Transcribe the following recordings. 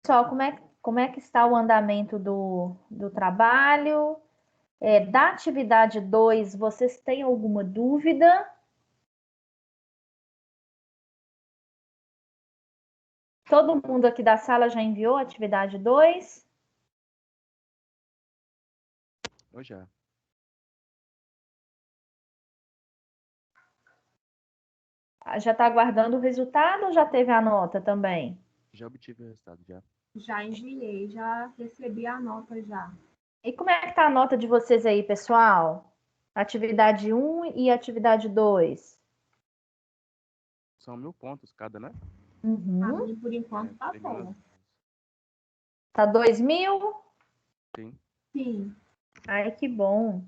Pessoal, como é que está o andamento do trabalho? Da atividade 2, vocês têm alguma dúvida? Todo mundo aqui da sala já enviou a atividade 2? Eu já. Já está aguardando o resultado ou já teve a nota também? Já obtive o resultado, já. Já enviei, já recebi a nota já. E como é que está a nota de vocês aí, pessoal? Atividade 1 e atividade 2? São 1.000 pontos cada, né? A Uhum. minha, por enquanto, tá Termina. boa. Tá 2.000? Sim. Sim. Ai, que bom.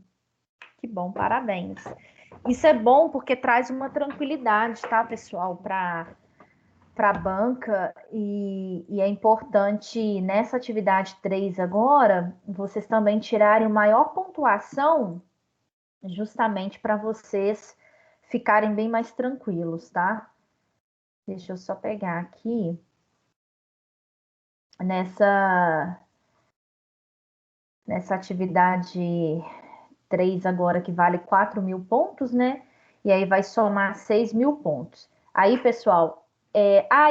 Que bom, parabéns. Isso é bom porque traz uma tranquilidade, tá, pessoal, para a banca e é importante nessa atividade 3 agora, vocês também tirarem maior pontuação justamente para vocês ficarem bem mais tranquilos, tá? Deixa eu só pegar aqui nessa atividade 3 agora que vale 4.000 pontos, né? E aí vai somar 6.000 pontos. Aí, pessoal,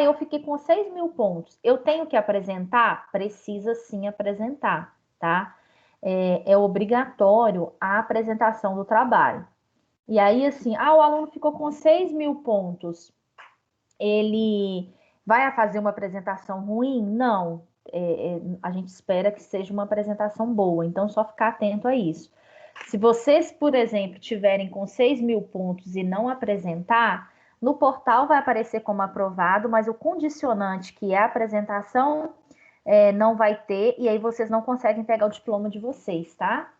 eu fiquei com 6.000 pontos. Eu tenho que apresentar? Precisa sim apresentar, tá? É obrigatório a apresentação do trabalho. E aí, assim, o aluno ficou com 6.000 pontos. Ele vai fazer uma apresentação ruim? Não. A gente espera que seja uma apresentação boa, então só ficar atento a isso. Se vocês, por exemplo, tiverem com 6.000 pontos e não apresentar, no portal vai aparecer como aprovado, mas o condicionante, que é a apresentação, não vai ter, e aí vocês não conseguem pegar o diploma de vocês, tá?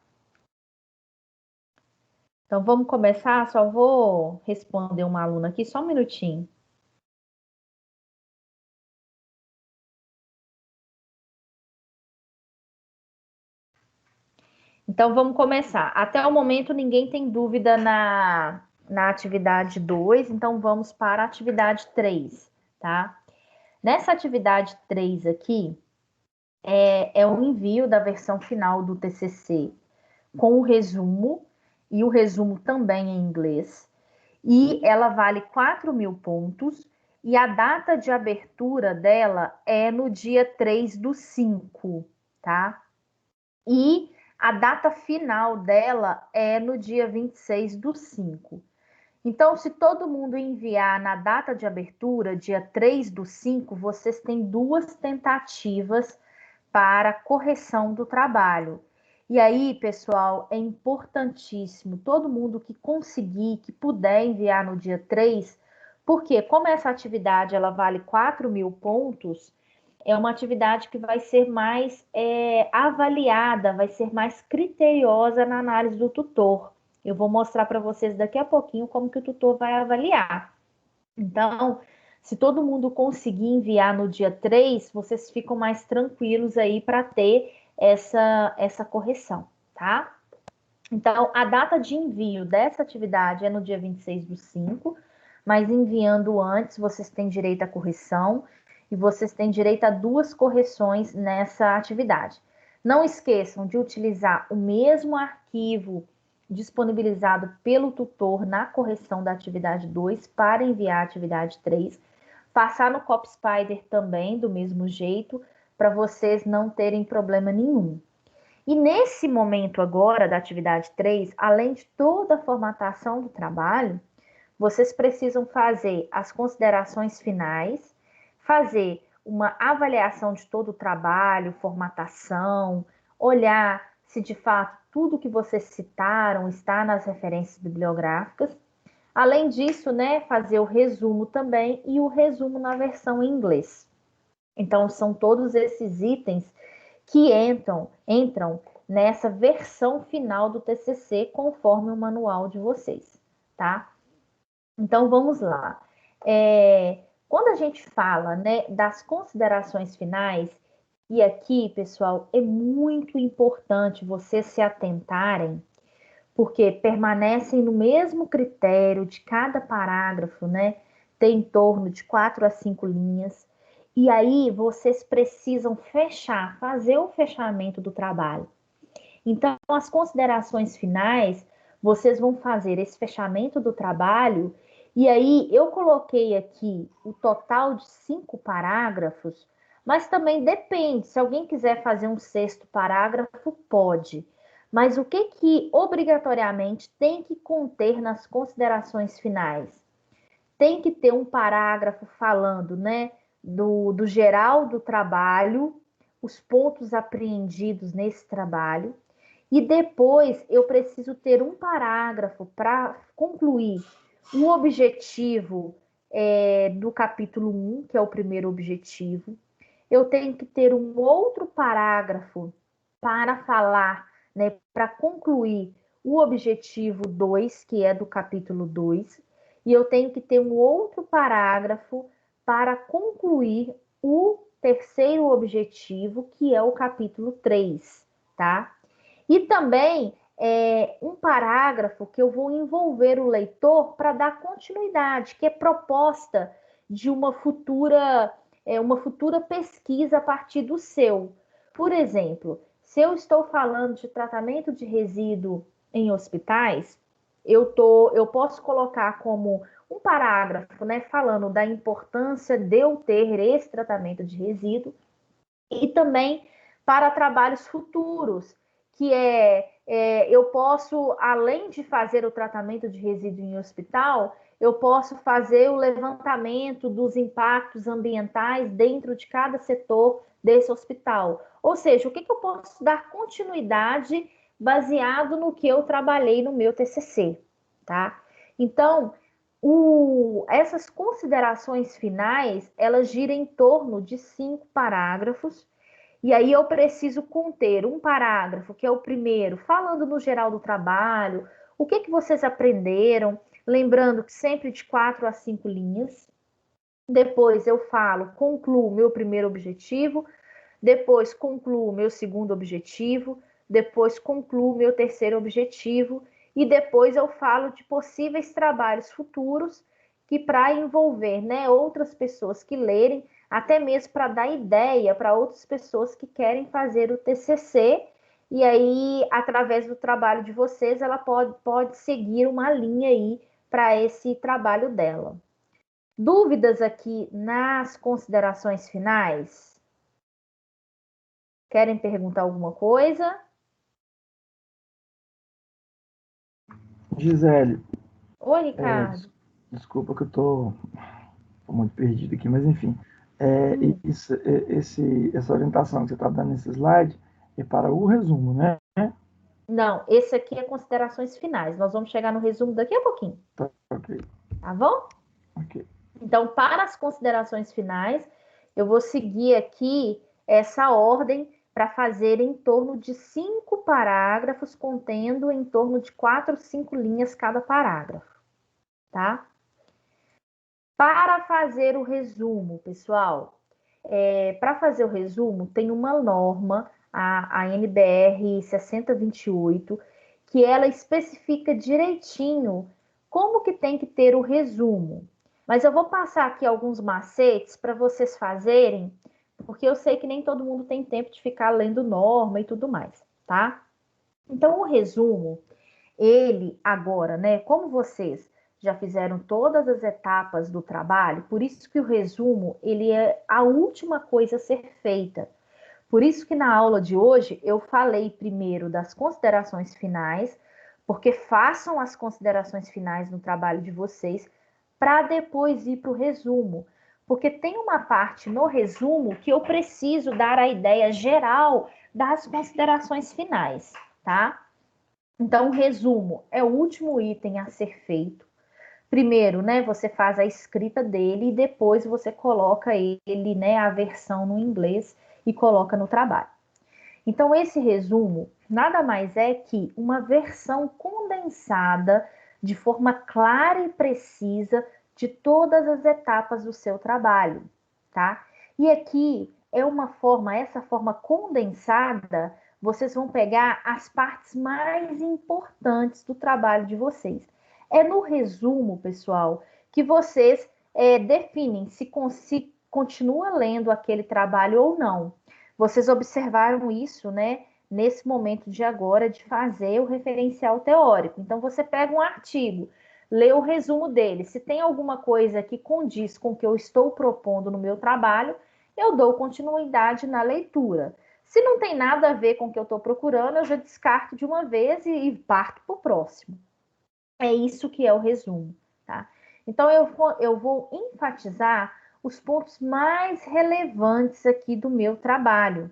Então vamos começar, só vou responder uma aluna aqui, só um minutinho. Então vamos começar. Até o momento ninguém tem dúvida na atividade 2, então vamos para a atividade 3, tá? Nessa atividade 3 aqui, é o envio da versão final do TCC com o resumo, e o resumo também em inglês, e ela vale 4.000 pontos, e a data de abertura dela é no dia 3/5, tá? E a data final dela é no dia 26/5. Então, se todo mundo enviar na data de abertura, dia 3/5, vocês têm 2 tentativas para correção do trabalho. E aí, pessoal, é importantíssimo todo mundo que conseguir, que puder enviar no dia 3, porque como essa atividade ela vale 4.000 pontos, é uma atividade que vai ser mais avaliada, vai ser mais criteriosa na análise do tutor. Eu vou mostrar para vocês daqui a pouquinho como que o tutor vai avaliar. Então, se todo mundo conseguir enviar no dia 3, vocês ficam mais tranquilos aí para ter essa correção, tá? Então, a data de envio dessa atividade é no dia 26/5, mas enviando antes, vocês têm direito à correção e vocês têm direito a 2 correções nessa atividade. Não esqueçam de utilizar o mesmo arquivo disponibilizado pelo tutor na correção da atividade 2 para enviar a atividade 3. Passar no CopSpider também, do mesmo jeito, para vocês não terem problema nenhum. E nesse momento agora da atividade 3, além de toda a formatação do trabalho, vocês precisam fazer as considerações finais, fazer uma avaliação de todo o trabalho, formatação, olhar se de fato tudo que vocês citaram está nas referências bibliográficas. Além disso, né, fazer o resumo também e o resumo na versão em inglês. Então, são todos esses itens que entram nessa versão final do TCC conforme o manual de vocês, tá? Então vamos lá. Quando a gente fala, né, das considerações finais, e aqui, pessoal, é muito importante vocês se atentarem, porque permanecem no mesmo critério de cada parágrafo, né? Tem em torno de 4 a 5 linhas. E aí vocês precisam fechar, fazer o fechamento do trabalho. Então, as considerações finais, vocês vão fazer esse fechamento do trabalho, e aí eu coloquei aqui o total de 5 parágrafos, mas também depende, se alguém quiser fazer um sexto parágrafo, pode. Mas o que que obrigatoriamente tem que conter nas considerações finais? Tem que ter um parágrafo falando, né, do geral do trabalho, os pontos apreendidos nesse trabalho, e depois eu preciso ter um parágrafo para concluir o objetivo do capítulo 1, que é o primeiro objetivo. Eu tenho que ter um outro parágrafo para falar, né, para concluir o objetivo 2, que é do capítulo 2, e eu tenho que ter um outro parágrafo para concluir o terceiro objetivo, que é o capítulo 3, tá? E também um parágrafo que eu vou envolver o leitor para dar continuidade, que é proposta de uma futura pesquisa a partir do seu. Por exemplo, se eu estou falando de tratamento de resíduo em hospitais, eu posso colocar como um parágrafo, né, falando da importância de eu ter esse tratamento de resíduo e também para trabalhos futuros, que eu posso, além de fazer o tratamento de resíduo em hospital, eu posso fazer o levantamento dos impactos ambientais dentro de cada setor desse hospital. Ou seja, o que eu posso dar continuidade baseado no que eu trabalhei no meu TCC, tá? Então, essas considerações finais, elas giram em torno de 5 parágrafos, e aí eu preciso conter um parágrafo, que é o primeiro, falando no geral do trabalho, o que vocês aprenderam, lembrando que sempre de 4 a 5 linhas. Depois eu falo, concluo meu primeiro objetivo, depois concluo meu segundo objetivo, depois concluo meu terceiro objetivo, e depois eu falo de possíveis trabalhos futuros que para envolver, né, outras pessoas que lerem, até mesmo para dar ideia para outras pessoas que querem fazer o TCC, e aí, através do trabalho de vocês, ela pode seguir uma linha aí para esse trabalho dela. Dúvidas aqui nas considerações finais? Querem perguntar alguma coisa? Gisele, Oi, Ricardo. desculpa que eu tô muito perdido aqui, mas enfim. Essa orientação que você está dando nesse slide é para o resumo, né? Não, esse aqui é considerações finais. Nós vamos chegar no resumo daqui a pouquinho. Tá, ok. Tá bom? Ok. Então, para as considerações finais, eu vou seguir aqui essa ordem para fazer em torno de 5 parágrafos, contendo em torno de 4, 5 linhas cada parágrafo, tá? Para fazer o resumo, pessoal, para fazer o resumo, tem uma norma, a NBR 6028, que ela especifica direitinho como que tem que ter o resumo. Mas eu vou passar aqui alguns macetes para vocês fazerem, porque eu sei que nem todo mundo tem tempo de ficar lendo norma e tudo mais, tá? Então, o resumo, ele agora, né, como vocês já fizeram todas as etapas do trabalho, por isso que o resumo, ele é a última coisa a ser feita. Por isso que na aula de hoje eu falei primeiro das considerações finais, porque façam as considerações finais no trabalho de vocês, para depois ir para o resumo. Porque tem uma parte no resumo que eu preciso dar a ideia geral das considerações finais, tá? Então, o resumo é o último item a ser feito. Primeiro, né, você faz a escrita dele e depois você coloca ele, né, a versão no inglês e coloca no trabalho. Então, esse resumo nada mais é que uma versão condensada de forma clara e precisa de todas as etapas do seu trabalho, tá? E aqui essa forma condensada, vocês vão pegar as partes mais importantes do trabalho de vocês. É no resumo, pessoal, que vocês definem se continua lendo aquele trabalho ou não. Vocês observaram isso, né? Nesse momento de agora, de fazer o referencial teórico. Então, você pega um artigo, lê o resumo dele. Se tem alguma coisa que condiz com o que eu estou propondo no meu trabalho, eu dou continuidade na leitura. Se não tem nada a ver com o que eu estou procurando, eu já descarto de uma vez e parto para o próximo. É isso que é o resumo, tá? Então, eu vou enfatizar os pontos mais relevantes aqui do meu trabalho.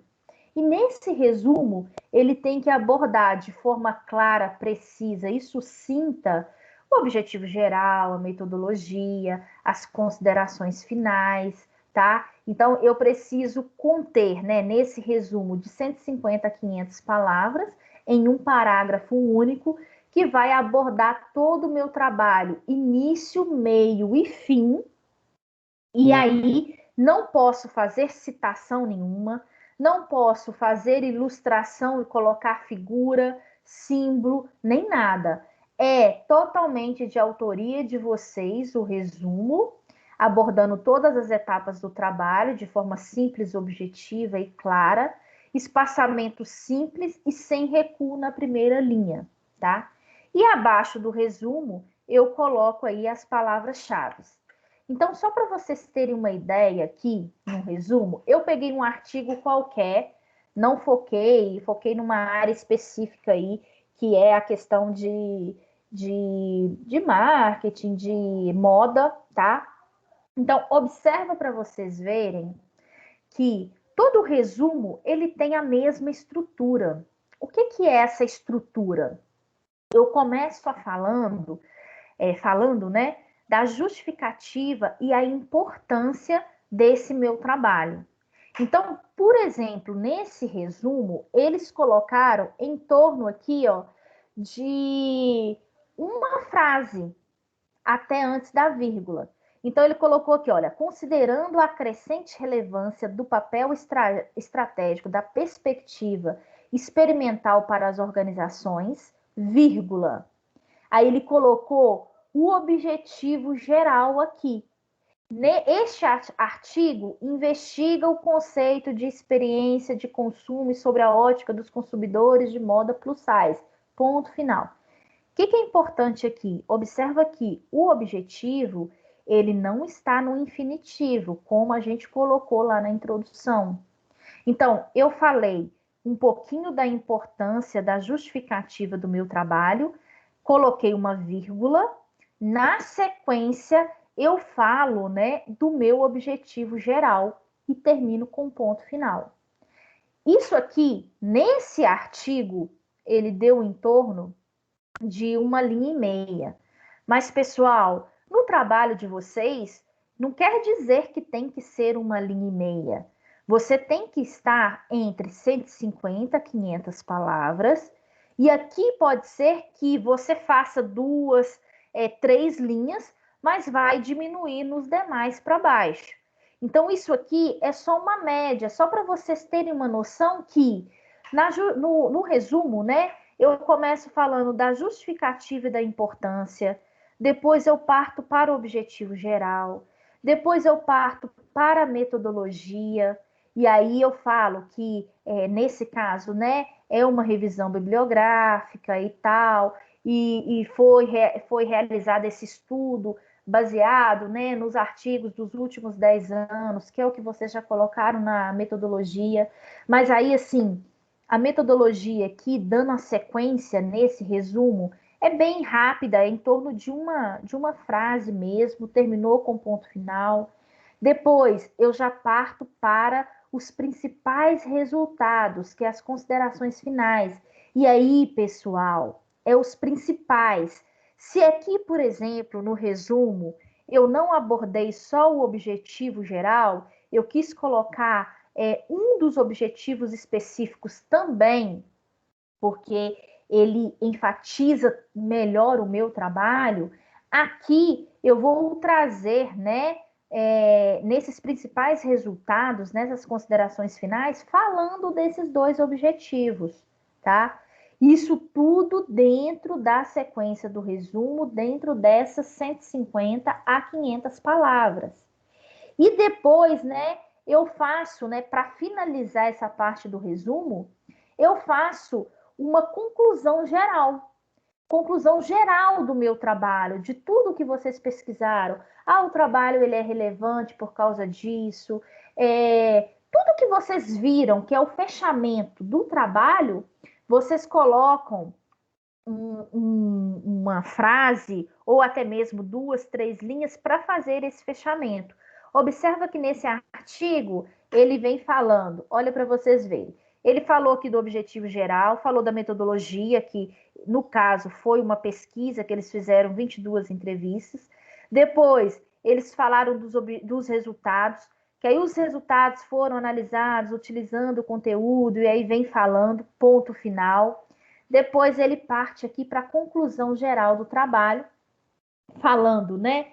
E nesse resumo, ele tem que abordar de forma clara, precisa e sucinta o objetivo geral, a metodologia, as considerações finais, tá? Então, eu preciso conter, né, nesse resumo de 150 a 500 palavras, em um parágrafo único, que vai abordar todo o meu trabalho, início, meio e fim. E aí, não posso fazer citação nenhuma, não posso fazer ilustração e colocar figura, símbolo, nem nada. É totalmente de autoria de vocês o resumo, abordando todas as etapas do trabalho de forma simples, objetiva e clara, espaçamento simples e sem recuo na primeira linha, tá? E abaixo do resumo, eu coloco aí as palavras-chave. Então, só para vocês terem uma ideia aqui, no resumo, eu peguei um artigo qualquer, não foquei numa área específica aí, que é a questão de marketing, de moda, tá? Então, observa para vocês verem que todo o resumo, ele tem a mesma estrutura. O que é essa estrutura? Eu começo falando, né, da justificativa e a importância desse meu trabalho. Então, por exemplo, nesse resumo, eles colocaram em torno aqui, ó, de uma frase até antes da vírgula. Então, ele colocou aqui, olha, considerando a crescente relevância do papel estratégico da perspectiva experimental para as organizações, vírgula. Aí ele colocou o objetivo geral aqui. Este artigo investiga o conceito de experiência de consumo e sobre a ótica dos consumidores de moda plus size. Ponto final. O que é importante aqui? Observa que o objetivo, ele não está no infinitivo, como a gente colocou lá na introdução. Então, eu falei um pouquinho da importância da justificativa do meu trabalho, coloquei uma vírgula, na sequência eu falo, né, do meu objetivo geral e termino com o ponto final. Isso aqui, nesse artigo, ele deu em torno de 1,5 linha. Mas, pessoal, no trabalho de vocês, não quer dizer que tem que ser 1,5 linha. Você tem que estar entre 150 e 500 palavras. E aqui pode ser que você faça 2, 3 linhas, mas vai diminuir nos demais para baixo. Então, isso aqui é só uma média, só para vocês terem uma noção que no resumo, né? Eu começo falando da justificativa e da importância, depois eu parto para o objetivo geral, depois eu parto para a metodologia, e aí eu falo que, nesse caso, né, é uma revisão bibliográfica e tal, e foi realizado esse estudo baseado, né, nos artigos dos últimos 10 anos, que é o que vocês já colocaram na metodologia, mas aí, assim, a metodologia aqui, dando a sequência nesse resumo, é bem rápida, é em torno de uma frase mesmo, terminou com ponto final. Depois, eu já parto para os principais resultados, que é as considerações finais. E aí, pessoal, é os principais. Se aqui, por exemplo, no resumo, eu não abordei só o objetivo geral, eu quis colocar um dos objetivos específicos também, porque ele enfatiza melhor o meu trabalho, aqui eu vou trazer, né, nesses principais resultados, nessas considerações finais, falando desses 2 objetivos, tá? Isso tudo dentro da sequência do resumo, dentro dessas 150 a 500 palavras. E depois, né, eu faço, né, para finalizar essa parte do resumo, eu faço uma conclusão geral. Conclusão geral do meu trabalho, de tudo que vocês pesquisaram. Ah, o trabalho ele é relevante por causa disso. Tudo que vocês viram, que é o fechamento do trabalho, vocês colocam uma frase ou até mesmo 2, 3 linhas para fazer esse fechamento. Observa que nesse artigo ele vem falando, olha para vocês verem. Ele falou aqui do objetivo geral, falou da metodologia, que no caso foi uma pesquisa que eles fizeram 22 entrevistas. Depois, eles falaram dos resultados, que aí os resultados foram analisados utilizando o conteúdo, e aí vem falando, ponto final. Depois ele parte aqui para a conclusão geral do trabalho, falando, né?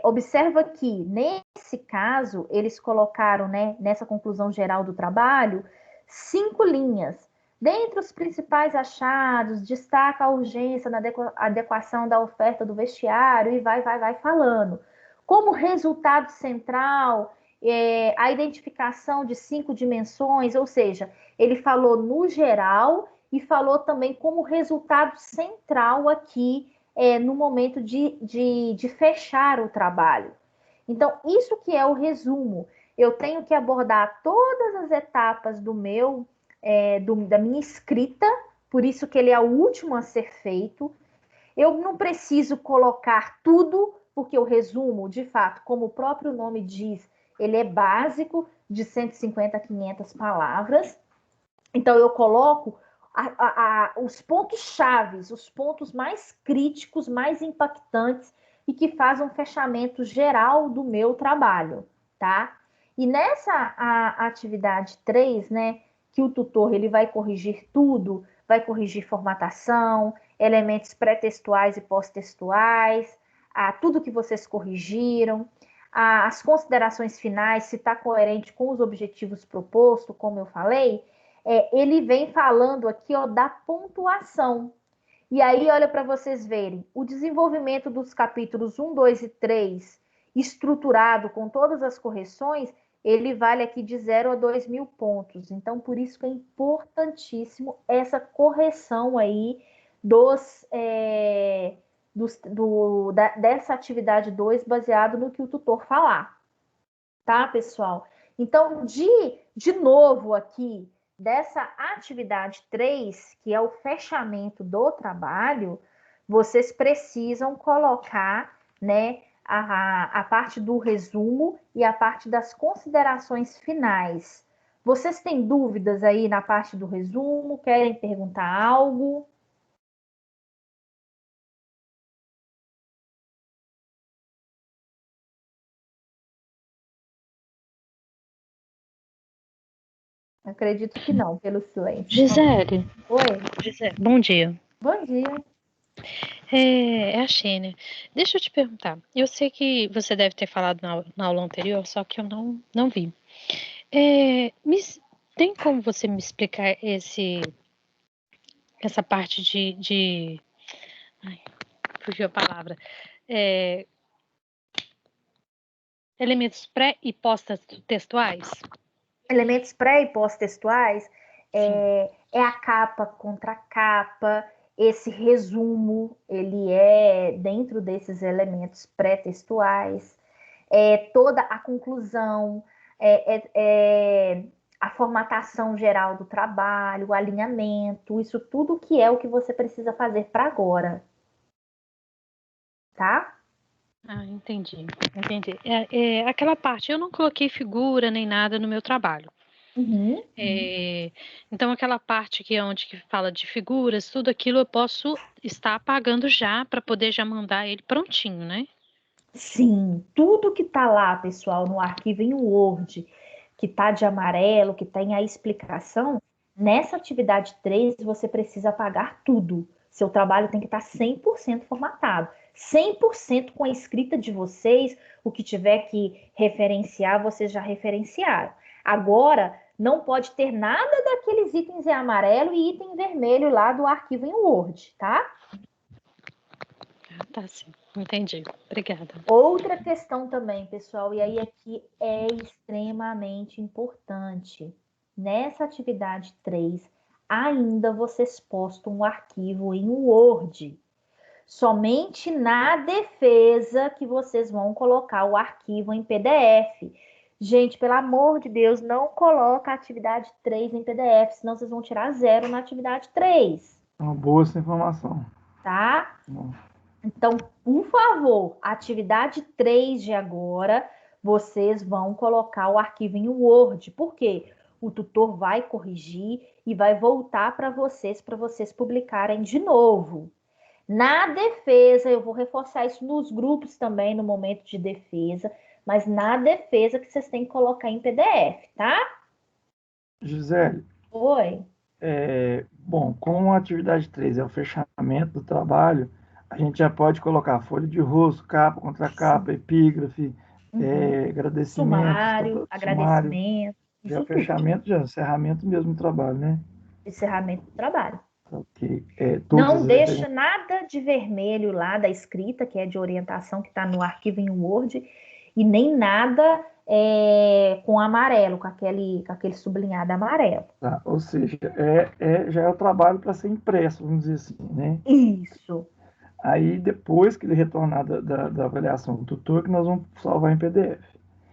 Observa que, nesse caso, eles colocaram, né, nessa conclusão geral do trabalho, 5 linhas. Dentre os principais achados, destaca a urgência na adequação da oferta do vestiário e vai falando. Como resultado central, a identificação de 5 dimensões, ou seja, ele falou no geral e falou também como resultado central aqui no momento de fechar o trabalho. Então, isso que é o resumo. Eu tenho que abordar todas as etapas da minha escrita, por isso que ele é o último a ser feito. Eu não preciso colocar tudo, porque o resumo, de fato, como o próprio nome diz, ele é básico, de 150 a 500 palavras. Então, eu coloco os pontos chaves, os pontos mais críticos, mais impactantes e que fazem um fechamento geral do meu trabalho, tá? E nessa atividade 3, né, que o tutor ele vai corrigir tudo, vai corrigir formatação, elementos pré-textuais e pós-textuais, tudo que vocês corrigiram, as considerações finais, se está coerente com os objetivos propostos, como eu falei, ele vem falando aqui, ó, da pontuação. E aí, olha para vocês verem, o desenvolvimento dos capítulos 1, 2 e 3, estruturado com todas as correções, ele vale aqui de 0 a 2 mil pontos. Então, por isso que é importantíssimo essa correção aí dessa atividade 2, baseado no que o tutor falar. Tá, pessoal? Então, de novo aqui, dessa atividade 3, que é o fechamento do trabalho, vocês precisam colocar, né, a parte do resumo e a parte das considerações finais. Vocês têm dúvidas aí na parte do resumo? Querem perguntar algo? Acredito que não, pelo silêncio. Gisele. Oi? Gisele, bom dia. Bom dia. É a Xênia. Deixa eu te perguntar. Eu sei que você deve ter falado na aula anterior, só que eu não vi. Tem como você me explicar essa parte ai, fugiu a palavra. Elementos pré e pós-textuais? Elementos pré e pós-textuais é a capa contra a capa, esse resumo, ele é dentro desses elementos pré-textuais, toda a conclusão, a formatação geral do trabalho, o alinhamento, isso tudo que é o que você precisa fazer para agora, tá? Entendi. Aquela parte, eu não coloquei figura nem nada no meu trabalho. Uhum. Então, aquela parte que é onde que fala de figuras, tudo aquilo eu posso estar apagando já para poder já mandar ele prontinho, né? Sim, tudo que tá lá, pessoal, no arquivo em Word, que tá de amarelo, que tem a explicação, nessa atividade 3 você precisa apagar tudo. Seu trabalho tem que estar 100% formatado. 100% com a escrita de vocês, o que tiver que referenciar, vocês já referenciaram. Agora, não pode ter nada daqueles itens em amarelo e item vermelho lá do arquivo em Word, tá? Tá sim. Entendi. Obrigada. Outra questão também, pessoal, e aí aqui é extremamente importante. Nessa atividade 3, ainda vocês postam o arquivo em Word. Somente na defesa que vocês vão colocar o arquivo em PDF. Gente, pelo amor de Deus, não coloca a atividade 3 em PDF, senão vocês vão tirar 0 na atividade 3, Uma boa essa informação. tá? Bom, Então, por favor, atividade 3 de agora, vocês vão colocar o arquivo em Word. Por quê? O tutor vai corrigir e vai voltar para vocês publicarem de novo. Na defesa, eu vou reforçar isso nos grupos também, no momento de defesa, mas na defesa que vocês têm que colocar em PDF, tá? Gisele, Oi. bom, como a atividade 3 é o fechamento do trabalho, a gente já pode colocar folha de rosto, capa, contracapa, epígrafe, agradecimentos, Sumário, sumário. agradecimento, Já é o isso tudo. fechamento, já é o encerramento mesmo do trabalho, né? Encerramento do trabalho. Ok. Todas Não as deixa referências. nada de vermelho lá da escrita, que é de orientação, que está no arquivo em Word, e nem nada com amarelo, com aquele sublinhado amarelo. Tá? Ou seja, já é o trabalho para ser impresso, vamos dizer assim, né? Isso. Aí, depois que ele retornar da avaliação do tutor, que nós vamos salvar em PDF.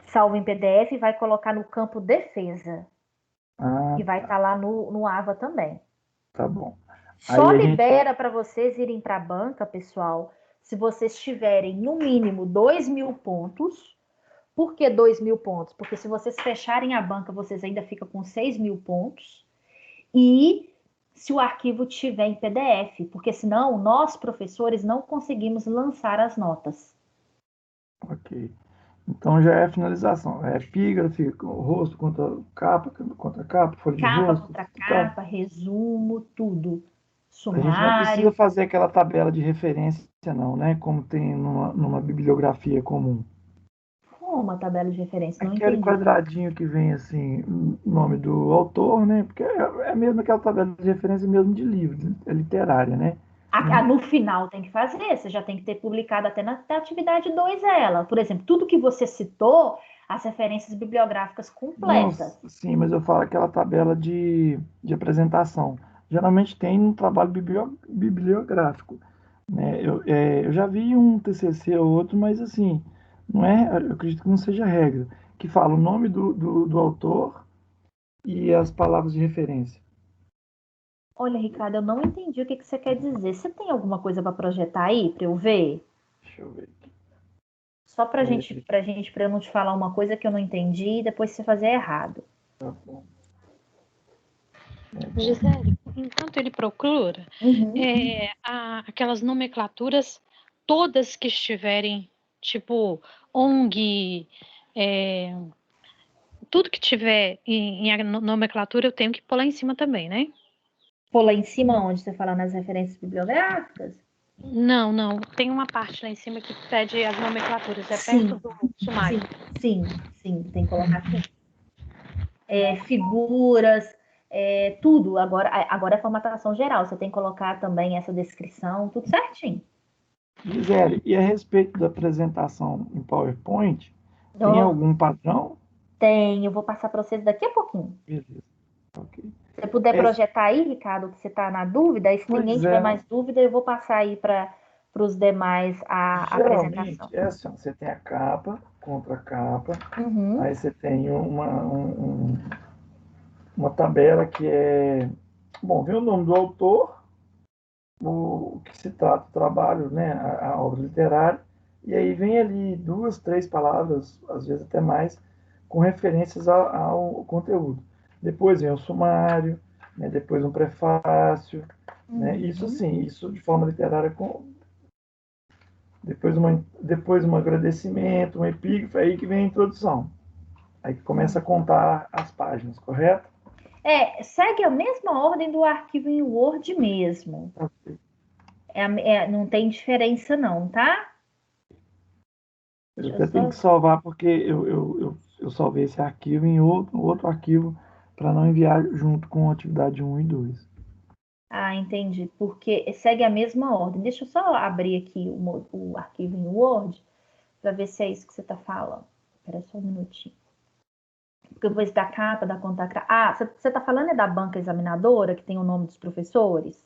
Salva em PDF e vai colocar no campo defesa, Ah, que vai estar lá no AVA também. tá bom. Só Aí a gente... libera para vocês irem para a banca, pessoal, se vocês tiverem no mínimo 2.000 pontos. Por que 2.000 pontos? Porque se vocês fecharem a banca, vocês ainda ficam com 6.000 pontos. E se o arquivo tiver em PDF, porque senão nós, professores, não conseguimos lançar as notas. Ok. Então já é a finalização. É epígrafe, rosto contra capa, folha de Capa rosto. contra Tá. capa, resumo, tudo. A gente não Sumário. precisa fazer aquela tabela de referência, não, né? Como tem numa bibliografia comum. Uma tabela de referência, não Aquele entendi. quadradinho que vem assim, o nome do autor, né? Porque é mesmo aquela tabela de referência mesmo de livro, é literária, né? No final tem que fazer, você já tem que ter publicado até na atividade 2 ela. Por exemplo, tudo que você citou, as referências bibliográficas completas. Não, sim, mas eu falo aquela tabela de apresentação. Geralmente tem no trabalho bibliográfico, né? Eu já vi um TCC ou outro, mas assim, não é, eu acredito que não seja regra, que fala o nome do autor e as palavras de referência. Olha, Ricardo, eu não entendi o que você quer dizer. Você tem alguma coisa para projetar aí para eu ver? Deixa eu ver aqui. Só para eu não te falar uma coisa que eu não entendi e depois você fazer errado. Tá bom. Gisele, enquanto ele procura, aquelas nomenclaturas todas que estiverem, tipo ONG, tudo que tiver em nomenclatura eu tenho que pôr lá em cima também, né? Pô, lá em cima onde você fala nas referências bibliográficas? Não. Tem uma parte lá em cima que pede as nomenclaturas. É Sim, perto do sumário. Sim, tem que colocar aqui. Figuras, tudo. Agora é formatação geral. Você tem que colocar também essa descrição, tudo certinho. Gisele, e a respeito da apresentação em PowerPoint, tem algum padrão? Tem, eu vou passar para vocês daqui a pouquinho. Beleza. Ok. Se você puder projetar aí, Ricardo, que você está na dúvida, e se ninguém tiver mais dúvida, eu vou passar aí para os demais a apresentação. Geralmente, assim, você tem a capa, contracapa, aí você tem uma tabela que é... Bom, vem o nome do autor, o que se trata do trabalho, né, a obra literária, e aí vem ali 2, 3 palavras, às vezes até mais, com referências ao conteúdo. Depois vem o sumário, né, depois um prefácio, né, isso sim, isso de forma literária, depois um agradecimento, um epígrafe, aí que vem a introdução. Aí que começa a contar as páginas, correto? Segue a mesma ordem do arquivo em Word mesmo. Ok. Não tem diferença não, tá? Eu até tenho que salvar porque eu salvei esse arquivo em outro arquivo para não enviar junto com a atividade 1 e 2. Ah, entendi. Porque segue a mesma ordem. Deixa eu só abrir aqui o arquivo em Word para ver se é isso que você está falando. Espera só um minutinho. Porque depois da capa, da conta... Ah, você está falando é da banca examinadora, que tem o nome dos professores?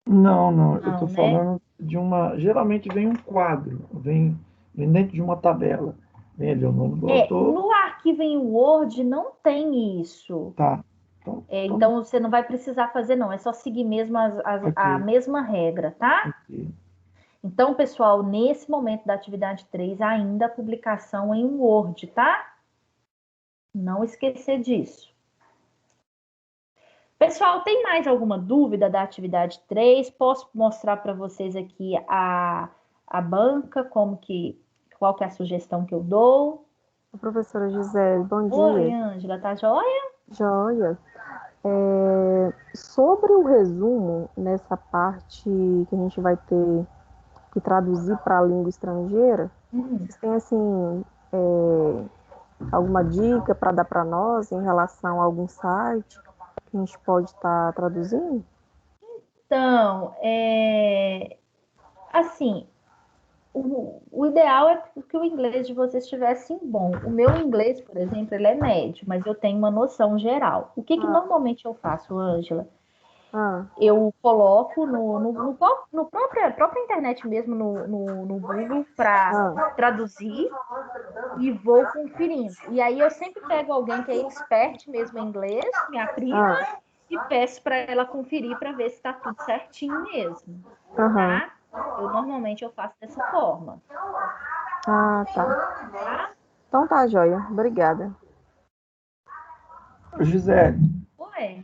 Não, eu Não, estou né? falando de uma. Geralmente vem um quadro, vem dentro de uma tabela. Vem ali o nome do autor. No arquivo em Word não tem isso. Tá. Então, Então você não vai precisar fazer, não. É só seguir mesmo a ok, mesma regra, tá? ok. Então, pessoal, nesse momento da atividade 3, ainda a publicação em Word, tá? Não esquecer disso. Pessoal, tem mais alguma dúvida da atividade 3? Posso mostrar para vocês aqui a banca, qual que é a sugestão que eu dou? Professora Gisele, bom Oi, dia. Ângela, tá joia? Joia. Sobre o resumo, nessa parte que a gente vai ter que traduzir para a língua estrangeira, vocês têm, assim, alguma dica para dar para nós em relação a algum site que a gente pode estar traduzindo? Então, assim, o ideal é que o inglês de vocês estivesse bom. O meu inglês, por exemplo, ele é médio, mas eu tenho uma noção geral. O que normalmente eu faço, Ângela? Ah, Eu coloco no própria internet mesmo, no Google, para traduzir e vou conferindo. E aí eu sempre pego alguém que é expert mesmo em inglês, minha prima, e peço para ela conferir para ver se está tudo certinho mesmo, aham. tá? Normalmente eu faço dessa forma, Ah, tá. tá? Então tá, joia. Obrigada. Gisele, Ué,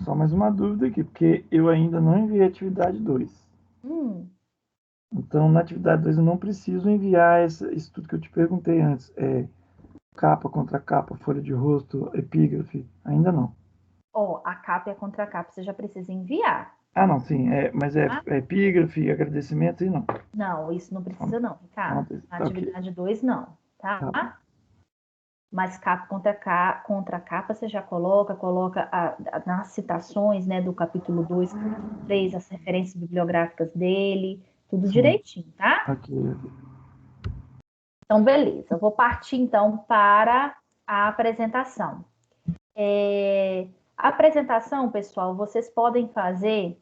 só mais uma dúvida aqui, porque eu ainda não enviei a atividade 2. Então, na atividade 2 eu não preciso enviar isso tudo que eu te perguntei antes. Capa, contra capa, folha de rosto, epígrafe. Ainda não. a capa e a contracapa você já precisa enviar, Ah, não, sim. Mas tá? epígrafe, agradecimento e não. Não, isso não precisa não, Ricardo. Na Tá ok. atividade 2, não, tá? Tá bom. Mas capa contra capa você já coloca nas citações, né, do capítulo 2, capítulo 3, as referências bibliográficas dele, tudo Sim. direitinho, tá? Ok. Então, beleza. Eu vou partir, então, para a apresentação. A apresentação, pessoal, vocês podem fazer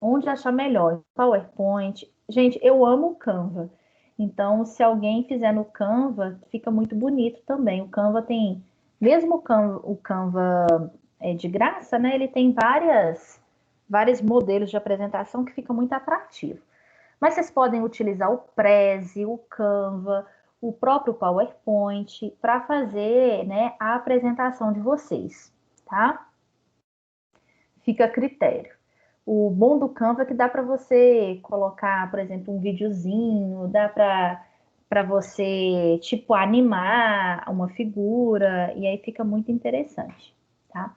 onde achar melhor. PowerPoint. Gente, eu amo o Canva. Então, se alguém fizer no Canva, fica muito bonito também. O Canva tem, mesmo o Canva é de graça, né? Ele tem vários modelos de apresentação que fica muito atrativo. Mas vocês podem utilizar o Prezi, o Canva, o próprio PowerPoint para fazer, né, a apresentação de vocês, tá? Fica a critério. O bom do Canva é que dá para você colocar, por exemplo, um videozinho, dá para você, tipo, animar uma figura, e aí fica muito interessante, tá?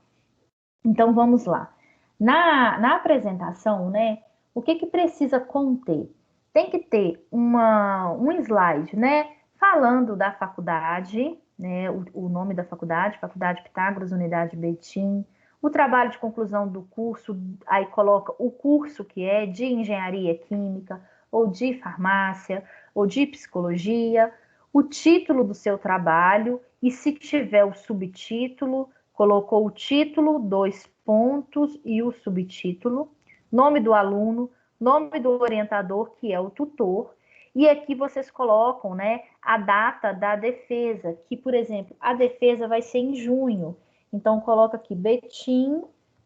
Então, vamos lá. Na apresentação, né, o que precisa conter? Tem que ter um slide, né, falando da faculdade, né, o nome da faculdade, Faculdade Pitágoras, Unidade Betim, o trabalho de conclusão do curso, aí coloca o curso que é de engenharia química, ou de farmácia, ou de psicologia, o título do seu trabalho, e se tiver o subtítulo, colocou o título, 2 pontos e o subtítulo, nome do aluno, nome do orientador, que é o tutor, e aqui vocês colocam, né, a data da defesa, que, por exemplo, a defesa vai ser em junho. Então, coloca aqui, Betim,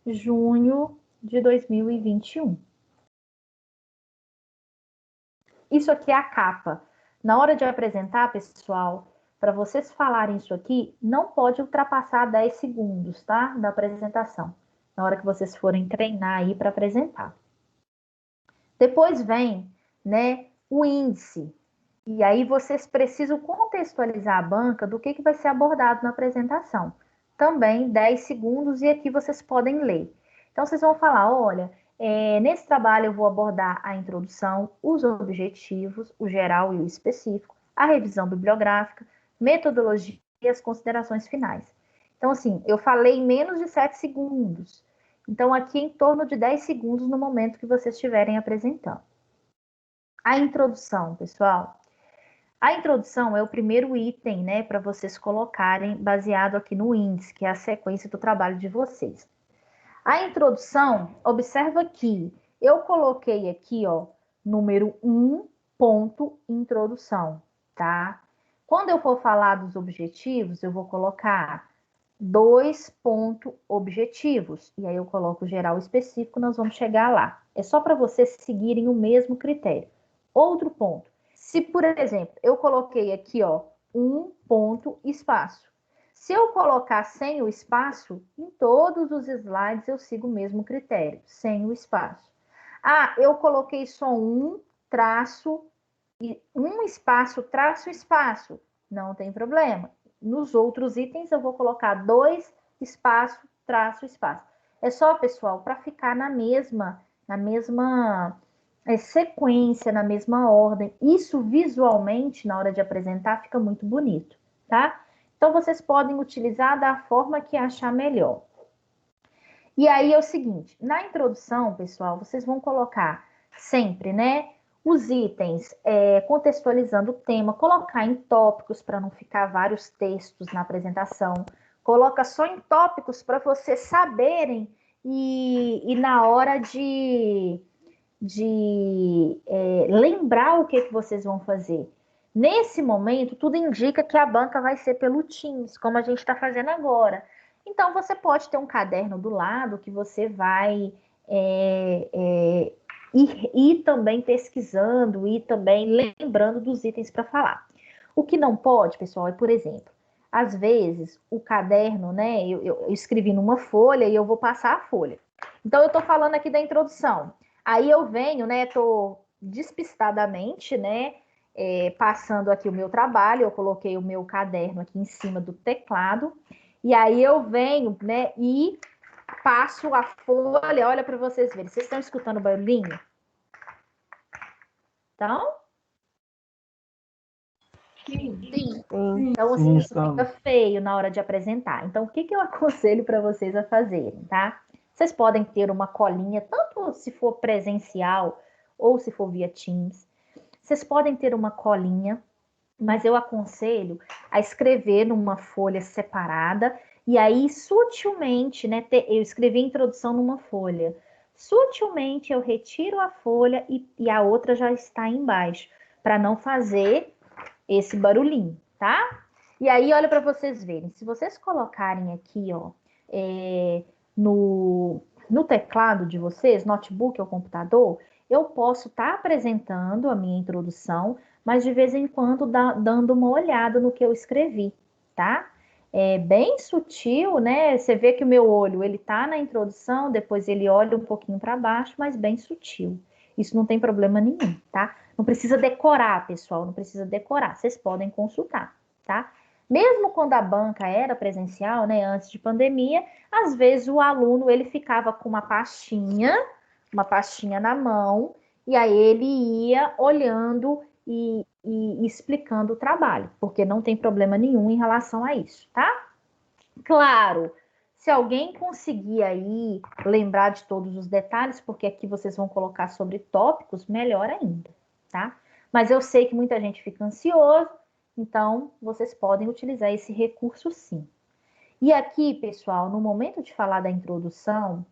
junho de 2021. Isso aqui é a capa. Na hora de apresentar, pessoal, para vocês falarem isso aqui, não pode ultrapassar 10 segundos, tá? Da apresentação. Na hora que vocês forem treinar aí para apresentar. Depois vem, né, o índice. E aí vocês precisam contextualizar a banca do que vai ser abordado na apresentação. Também 10 segundos e aqui vocês podem ler. Então vocês vão falar, olha, nesse trabalho eu vou abordar a introdução, os objetivos, o geral e o específico, a revisão bibliográfica, metodologia e as considerações finais. Então, assim, eu falei em menos de 7 segundos. Então, aqui em torno de 10 segundos no momento que vocês estiverem apresentando. A introdução, pessoal. A introdução é o primeiro item, né, para vocês colocarem baseado aqui no índice, que é a sequência do trabalho de vocês. A introdução, observa que eu coloquei aqui, ó, número 1, ponto introdução, tá? Quando eu for falar dos objetivos, eu vou colocar 2 ponto objetivos. E aí eu coloco geral específico, nós vamos chegar lá. É só para vocês seguirem o mesmo critério. Outro ponto. Se, por exemplo, eu coloquei aqui, ó, 1 ponto espaço. Se eu colocar sem o espaço, em todos os slides eu sigo o mesmo critério, sem o espaço. Ah, eu coloquei só um traço, um espaço, traço, espaço. Não tem problema. Nos outros itens eu vou colocar 2 espaço, traço, espaço. É só, pessoal, para ficar na mesma sequência, na mesma ordem. Isso visualmente, na hora de apresentar, fica muito bonito, tá? Então, vocês podem utilizar da forma que achar melhor. E aí é o seguinte, na introdução, pessoal, vocês vão colocar sempre, né, os itens contextualizando o tema, colocar em tópicos para não ficar vários textos na apresentação, coloca só em tópicos para vocês saberem e na hora de lembrar o que vocês vão fazer. Nesse momento, tudo indica que a banca vai ser pelo Teams, como a gente está fazendo agora. Então, você pode ter um caderno do lado que você vai ir também pesquisando, ir também lembrando dos itens para falar. O que não pode, pessoal, é, por exemplo, às vezes o caderno, né, eu escrevi numa folha e eu vou passar a folha. Então, eu estou falando aqui da introdução. Aí eu venho, né, estou despistadamente, né, passando aqui o meu trabalho, eu coloquei o meu caderno aqui em cima do teclado, e aí eu venho, né, e passo a folha, olha para vocês verem. Vocês estão escutando o barulhinho? Então? Sim. Então, assim, isso fica feio na hora de apresentar. Então, o que eu aconselho para vocês a fazerem, tá? Vocês podem ter uma colinha, tanto se for presencial ou se for via Teams. Vocês podem ter uma colinha, mas eu aconselho a escrever numa folha separada e aí sutilmente, né, eu escrevi a introdução numa folha. Sutilmente eu retiro a folha e a outra já está embaixo, para não fazer esse barulhinho, tá? E aí, olha para vocês verem, se vocês colocarem aqui, ó, no teclado de vocês, notebook ou computador, eu posso estar apresentando a minha introdução, mas de vez em quando dando uma olhada no que eu escrevi, tá? É bem sutil, né? Você vê que o meu olho, ele tá na introdução, depois ele olha um pouquinho para baixo, mas bem sutil. Isso não tem problema nenhum, tá? Não precisa decorar, pessoal, não precisa decorar. Vocês podem consultar, tá? Mesmo quando a banca era presencial, né, antes de pandemia, às vezes o aluno ele ficava com uma pastinha na mão, e aí ele ia olhando e explicando o trabalho, porque não tem problema nenhum em relação a isso, tá? Claro, se alguém conseguir aí lembrar de todos os detalhes, porque aqui vocês vão colocar sobre tópicos, melhor ainda, tá? Mas eu sei que muita gente fica ansioso, então vocês podem utilizar esse recurso sim. E aqui, pessoal, no momento de falar da introdução,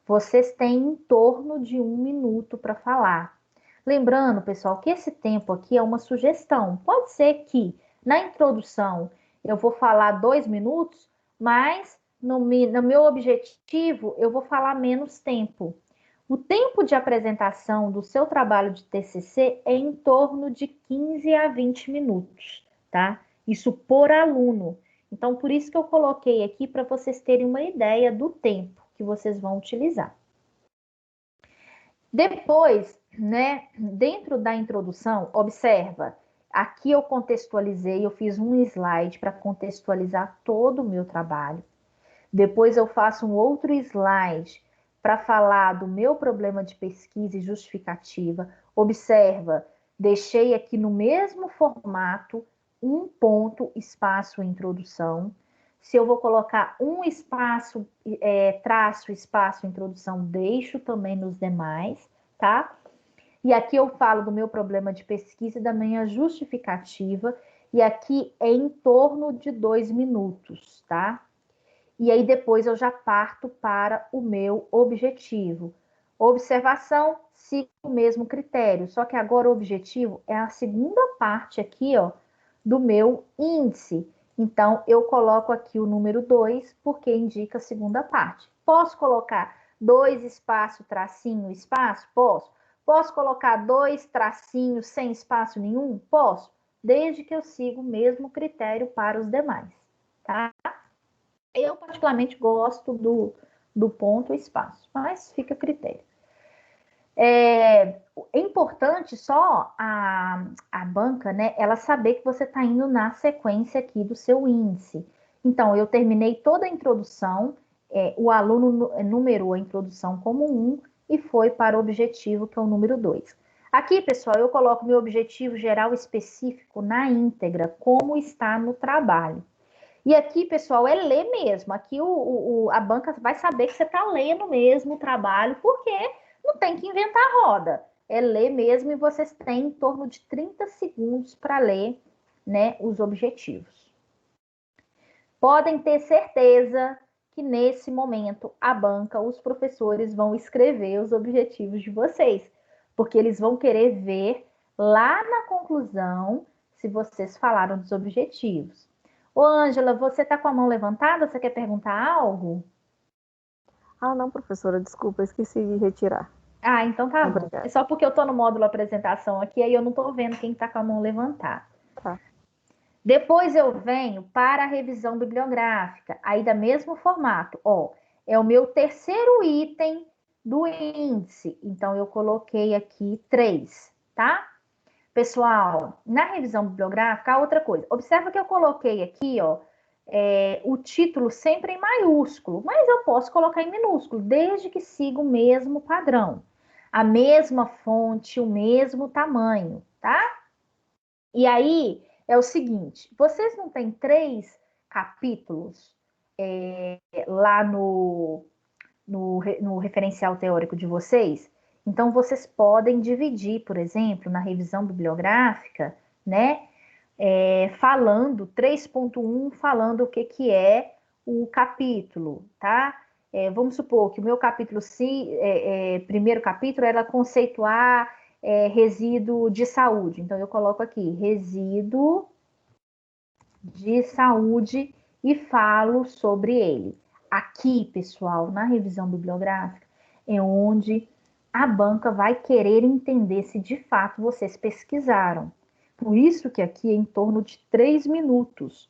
vocês têm em torno de 1 minuto para falar. Lembrando, pessoal, que esse tempo aqui é uma sugestão. Pode ser que na introdução eu vou falar 2 minutos, mas no meu objetivo eu vou falar menos tempo. O tempo de apresentação do seu trabalho de TCC é em torno de 15 a 20 minutos, tá? Isso por aluno. Então, por isso que eu coloquei aqui para vocês terem uma ideia do tempo que vocês vão utilizar. Depois, né, dentro da introdução, observa, aqui eu contextualizei, eu fiz um slide para contextualizar todo o meu trabalho. Depois eu faço um outro slide para falar do meu problema de pesquisa e justificativa. Observa, deixei aqui no mesmo formato um ponto, espaço, introdução. Se eu vou colocar um espaço, traço, espaço, introdução, deixo também nos demais, tá? E aqui eu falo do meu problema de pesquisa e da minha justificativa, e aqui é em torno de 2 minutos, tá? E aí depois eu já parto para o meu objetivo. Observação, sigo o mesmo critério, só que agora o objetivo é a segunda parte aqui, ó, do meu índice. Então, eu coloco aqui o número 2, porque indica a segunda parte. Posso colocar 2 espaço, tracinho, espaço? Posso. Posso colocar 2 tracinhos sem espaço nenhum? Posso, desde que eu siga o mesmo critério para os demais, tá? Eu, particularmente, gosto do ponto e espaço, mas fica a critério. É importante só a banca, né, ela saber que você está indo na sequência aqui do seu índice. Então, eu terminei toda a introdução, o aluno numerou a introdução como 1 e foi para o objetivo, que é o número 2. Aqui, pessoal, eu coloco meu objetivo geral específico na íntegra, como está no trabalho. E aqui, pessoal, é ler mesmo. Aqui a banca vai saber que você está lendo mesmo o trabalho, porque não tem que inventar a roda. É ler mesmo e vocês têm em torno de 30 segundos para ler, né, os objetivos. Podem ter certeza que nesse momento a banca, os professores vão escrever os objetivos de vocês, porque eles vão querer ver lá na conclusão se vocês falaram dos objetivos. Ô, Ângela, você está com a mão levantada? Você quer perguntar algo? Ah, não, professora, desculpa, eu esqueci de retirar. Ah, então tá bom. Obrigada. É só porque eu estou no módulo apresentação aqui, aí eu não estou vendo quem está com a mão levantada. Tá. Depois eu venho para a revisão bibliográfica, aí da mesmo formato. Ó, é o meu terceiro item do índice, então eu coloquei aqui 3, tá? Pessoal, na revisão bibliográfica, outra coisa. Observa que eu coloquei aqui, ó, o título sempre em maiúsculo, mas eu posso colocar em minúsculo, desde que siga o mesmo padrão. A mesma fonte, o mesmo tamanho, tá? E aí, é o seguinte, vocês não têm 3 capítulos lá no referencial teórico de vocês? Então, vocês podem dividir, por exemplo, na revisão bibliográfica, né? Falando, 3.1, falando o que é o capítulo, tá? Vamos supor que o meu capítulo, primeiro capítulo, era conceituar resíduo de saúde. Então, eu coloco aqui, resíduo de saúde e falo sobre ele. Aqui, pessoal, na revisão bibliográfica, é onde a banca vai querer entender se de fato vocês pesquisaram. Por isso que aqui é em torno de 3 minutos.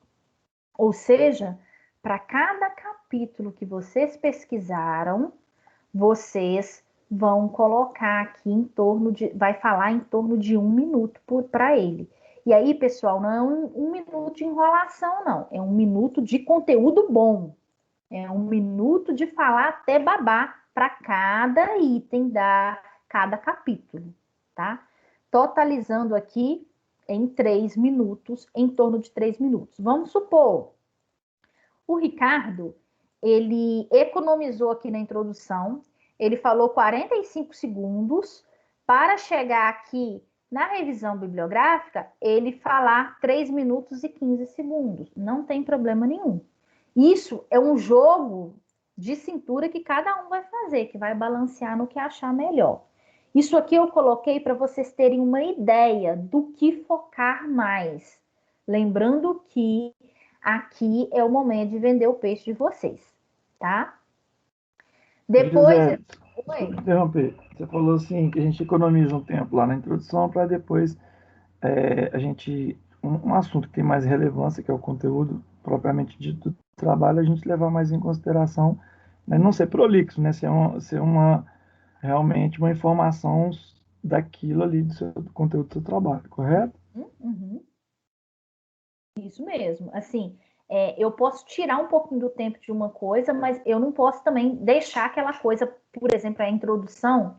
Ou seja, para cada capítulo que vocês pesquisaram, vocês vão colocar aqui em torno de, vai falar em torno de 1 minuto para ele. E aí, pessoal, não é um minuto de enrolação, não. É 1 minuto de conteúdo bom. É 1 minuto de falar até babar para cada item da cada capítulo, tá? Totalizando aqui em 3 minutos, em torno de 3 minutos. Vamos supor, o Ricardo, ele economizou aqui na introdução, ele falou 45 segundos para chegar aqui na revisão bibliográfica, ele falar 3 minutos e 15 segundos. Não tem problema nenhum. Isso é um jogo de cintura que cada um vai fazer, que vai balancear no que achar melhor. Isso aqui eu coloquei para vocês terem uma ideia do que focar mais. Lembrando que aqui é o momento de vender o peixe de vocês, tá? Depois... Gisele, desculpa interromper. Você falou assim que a gente economiza um tempo lá na introdução para depois a gente... Um assunto que tem mais relevância, que é o conteúdo propriamente dito do trabalho, a gente levar mais em consideração, mas não ser prolixo, né? Ser realmente uma informação daquilo ali, do conteúdo do seu trabalho, correto? Uhum. Isso mesmo. Assim, eu posso tirar um pouquinho do tempo de uma coisa, mas eu não posso também deixar aquela coisa, por exemplo, a introdução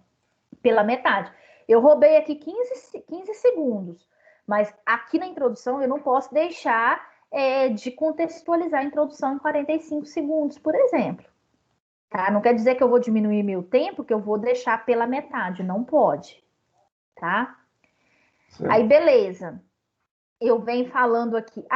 pela metade. Eu roubei aqui 15 segundos, mas aqui na introdução eu não posso deixar de contextualizar a introdução em 45 segundos, por exemplo. Tá? Não quer dizer que eu vou diminuir meu tempo, que eu vou deixar pela metade, não pode. Tá? Certo. Aí, beleza. Eu venho falando aqui.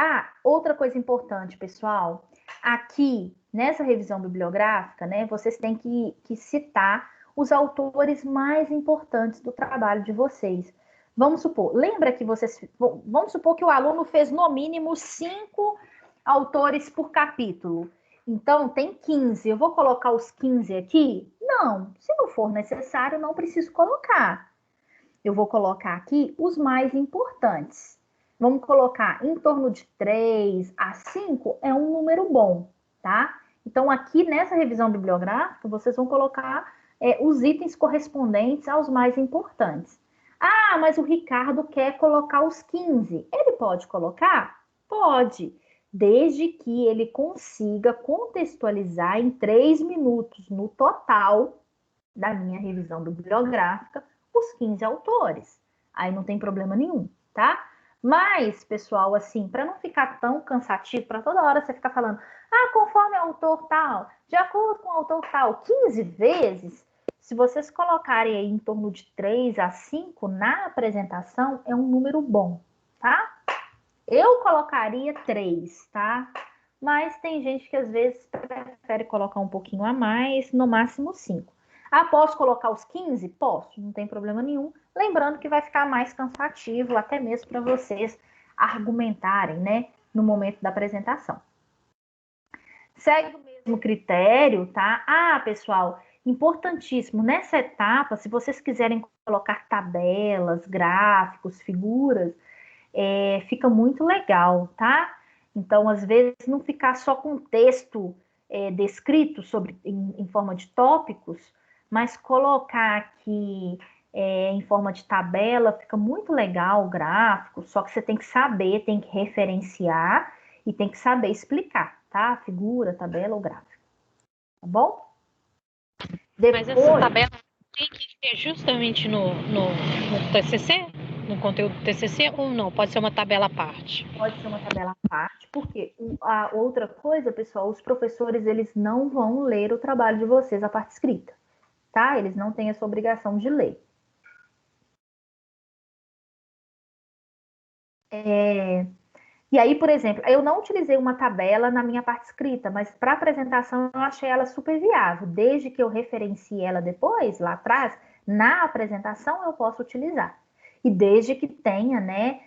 Outra coisa importante, pessoal. Aqui, nessa revisão bibliográfica, né, vocês têm que citar os autores mais importantes do trabalho de vocês. Vamos supor, lembra que vamos supor que o aluno fez no mínimo 5 autores por capítulo. Então, tem 15. Eu vou colocar os 15 aqui? Não. Se não for necessário, não preciso colocar. Eu vou colocar aqui os mais importantes. Vamos colocar em torno de 3 a 5 é um número bom, tá? Então, aqui nessa revisão bibliográfica, vocês vão colocar os itens correspondentes aos mais importantes. Mas o Ricardo quer colocar os 15. Ele pode colocar? Pode, desde que ele consiga contextualizar em 3 minutos no total da minha revisão bibliográfica os 15 autores. Aí não tem problema nenhum, tá? Mas, pessoal, assim, para não ficar tão cansativo, para toda hora você ficar falando, conforme o autor tal, de acordo com o autor tal, 15 vezes, se vocês colocarem aí em torno de 3 a 5 na apresentação, é um número bom, tá? Eu colocaria 3, tá? Mas tem gente que às vezes prefere colocar um pouquinho a mais, no máximo 5. Posso colocar os 15? Posso, não tem problema nenhum. Lembrando que vai ficar mais cansativo, até mesmo para vocês argumentarem, né, no momento da apresentação. Segue o mesmo critério, tá? Pessoal, importantíssimo, nessa etapa, se vocês quiserem colocar tabelas, gráficos, figuras, fica muito legal, tá? Então, às vezes, não ficar só com texto descrito em forma de tópicos, mas colocar aqui em forma de tabela, fica muito legal o gráfico, só que você tem que saber, tem que referenciar e tem que saber explicar, tá? Figura, tabela ou gráfico. Tá bom? Mas essa tabela tem que ser justamente no TCC? No conteúdo do TCC ou não? Pode ser uma tabela à parte? Pode ser uma tabela à parte, porque a outra coisa, pessoal, os professores, eles não vão ler o trabalho de vocês, a parte escrita, tá? Eles não têm essa obrigação de ler. E aí, por exemplo, eu não utilizei uma tabela na minha parte escrita, mas para apresentação eu achei ela super viável. Desde que eu referencie ela depois, lá atrás, na apresentação eu posso utilizar. E desde que tenha, né,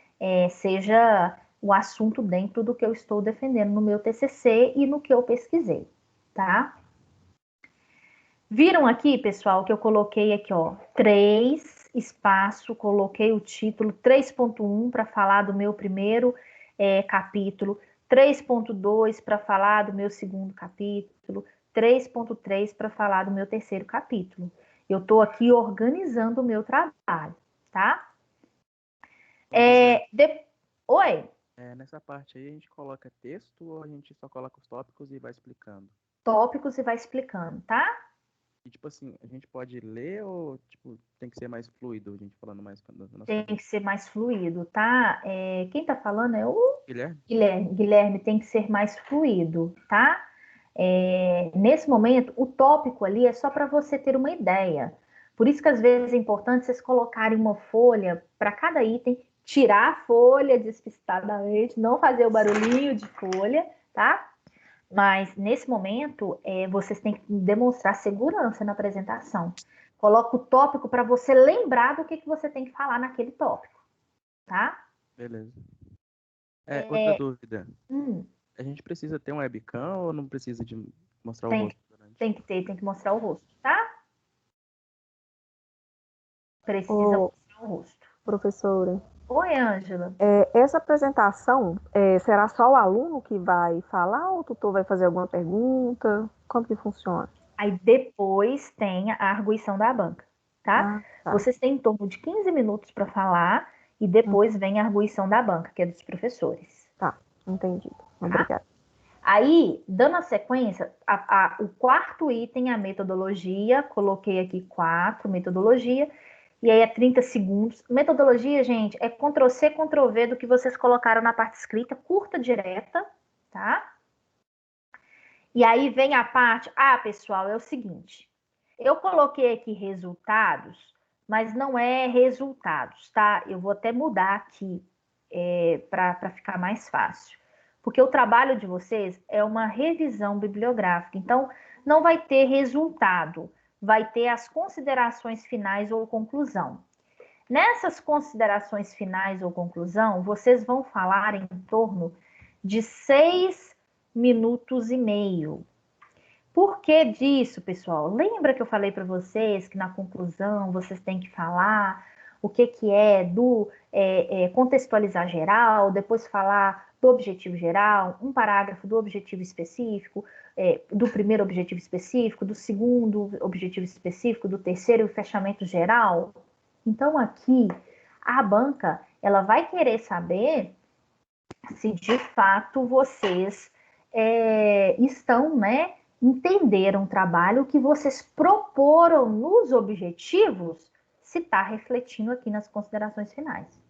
seja o assunto dentro do que eu estou defendendo no meu TCC e no que eu pesquisei, tá? Viram aqui, pessoal, que eu coloquei aqui, ó, 3, espaço, coloquei o título 3.1 para falar do meu primeiro capítulo, 3.2 para falar do meu segundo capítulo, 3.3 para falar do meu terceiro capítulo. Eu estou aqui organizando o meu trabalho, tá? Oi? Nessa parte aí a gente coloca texto ou a gente só coloca os tópicos e vai explicando? Tópicos e vai explicando, tá? E, tipo assim, a gente pode ler ou, tipo, tem que ser mais fluido, a gente falando mais... Tem que ser mais fluido, tá? Quem tá falando é o Guilherme? Guilherme, tem que ser mais fluido, tá? Nesse momento, o tópico ali é só para você ter uma ideia. Por isso que às vezes é importante vocês colocarem uma folha para cada item, tirar a folha despistadamente, não fazer o barulhinho de folha, tá? Mas, nesse momento, vocês têm que demonstrar segurança na apresentação. Coloca o tópico para você lembrar do que você tem que falar naquele tópico, tá? Beleza. Outra dúvida. Hum. A gente precisa ter um webcam ou não precisa de mostrar o rosto? Tem que mostrar o rosto, tá? Precisa mostrar o rosto. Professora. Oi, Ângela. Essa apresentação, será só o aluno que vai falar ou o tutor vai fazer alguma pergunta? Como que funciona? Aí depois tem a arguição da banca, tá? Tá. Vocês têm em torno de 15 minutos para falar e depois vem a arguição da banca, que é dos professores. Tá, entendido. Obrigada. Aí, dando a sequência, o quarto item é a metodologia. Coloquei aqui 4, metodologia. e aí é 30 segundos. Metodologia, gente, é Ctrl+C, Ctrl+V do que vocês colocaram na parte escrita, curta, direta, tá? E aí vem a parte, pessoal, é o seguinte, eu coloquei aqui resultados, mas não é resultados, tá? Eu vou até mudar aqui para ficar mais fácil. Porque o trabalho de vocês é uma revisão bibliográfica, então não vai ter resultado, vai ter as considerações finais ou conclusão. Nessas considerações finais ou conclusão, vocês vão falar em torno de 6 minutos e meio. Por que disso, pessoal? Lembra que eu falei para vocês que na conclusão vocês têm que falar o que é do contextualizar geral, depois falar do objetivo geral, um parágrafo do objetivo específico, do primeiro objetivo específico, do segundo objetivo específico, do terceiro e o fechamento geral? Então, aqui, a banca, ela vai querer saber se de fato vocês estão, entenderam o trabalho que vocês proporam nos objetivos, se está refletindo aqui nas considerações finais.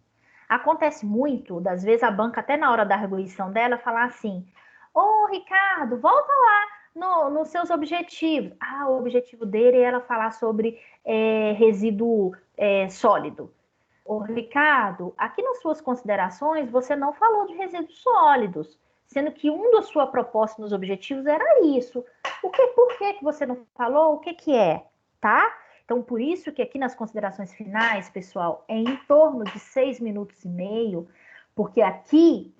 Acontece muito, das vezes a banca, até na hora da arguição dela, falar assim, Ricardo, volta lá nos seus objetivos. O objetivo dele é ela falar sobre resíduo sólido. Ricardo, aqui nas suas considerações, você não falou de resíduos sólidos, sendo que da sua proposta nos objetivos era isso. Por que você não falou? O que é? Tá? Então, por isso que aqui nas considerações finais, pessoal, é em torno de 6 minutos e meio, porque aqui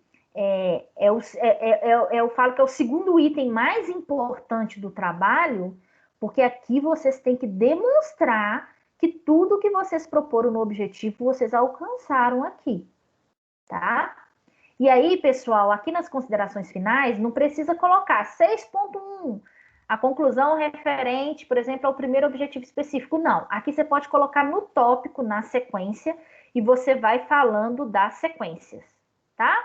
eu falo que é o segundo item mais importante do trabalho, porque aqui vocês têm que demonstrar que tudo que vocês proporam no objetivo, vocês alcançaram aqui, tá? E aí, pessoal, aqui nas considerações finais, não precisa colocar 6.1, a conclusão referente, por exemplo, ao primeiro objetivo específico. Não, aqui você pode colocar no tópico, na sequência, e você vai falando das sequências, tá?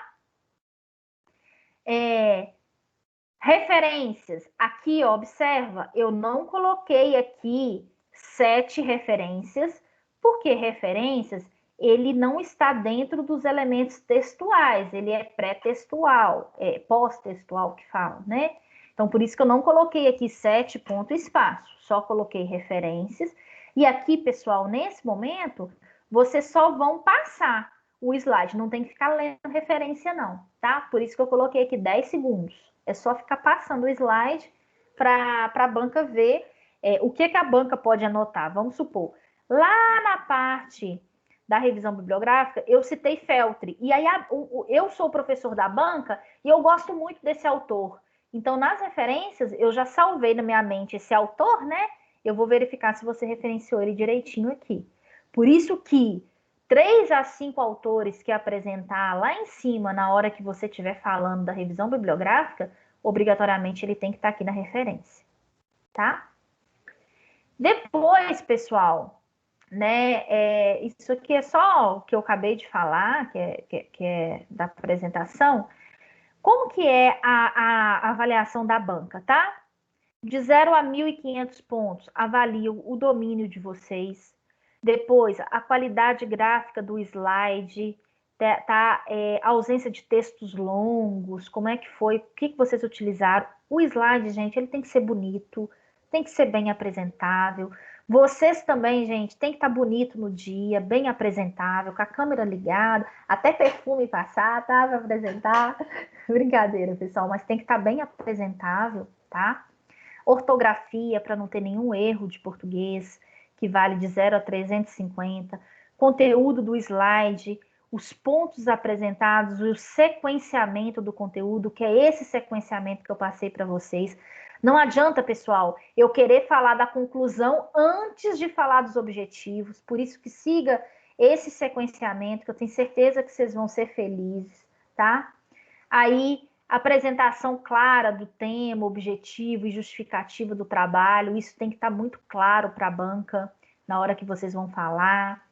Referências. Aqui, ó, observa, eu não coloquei aqui 7 referências, porque referências, ele não está dentro dos elementos textuais, ele é pré-textual, pós-textual que fala, né? Então, por isso que eu não coloquei aqui 7 ponto espaço, só coloquei referências. E aqui, pessoal, nesse momento, vocês só vão passar o slide, não tem que ficar lendo referência não, tá? Por isso que eu coloquei aqui 10 segundos. É só ficar passando o slide para a banca ver o que a banca pode anotar. Vamos supor, lá na parte da revisão bibliográfica, eu citei Feltri. E aí eu sou professor da banca e eu gosto muito desse autor. Então, nas referências, eu já salvei na minha mente esse autor, né? Eu vou verificar se você referenciou ele direitinho aqui. Por isso que 3 a 5 autores que apresentar lá em cima, na hora que você estiver falando da revisão bibliográfica, obrigatoriamente ele tem que estar aqui na referência, tá? Depois, pessoal, né, isso aqui é só o que eu acabei de falar, que é da apresentação. Como que é a avaliação da banca, tá? De 0 a 1.500 pontos, avalio o domínio de vocês. Depois, a qualidade gráfica do slide, a ausência de textos longos, como é que foi, o que vocês utilizaram. O slide, gente, ele tem que ser bonito, tem que ser bem apresentável. Vocês também, gente, tem que estar bonito no dia, bem apresentável, com a câmera ligada, até perfume passar, tá? Para apresentar. Brincadeira, pessoal, mas tem que estar bem apresentável, tá? Ortografia, para não ter nenhum erro de português, que vale de 0 a 350. Conteúdo do slide, os pontos apresentados, o sequenciamento do conteúdo, que é esse sequenciamento que eu passei para vocês. Não adianta, pessoal, eu querer falar da conclusão antes de falar dos objetivos, por isso que siga esse sequenciamento, que eu tenho certeza que vocês vão ser felizes, tá? Aí, apresentação clara do tema, objetivo e justificativa do trabalho, isso tem que estar muito claro para a banca na hora que vocês vão falar.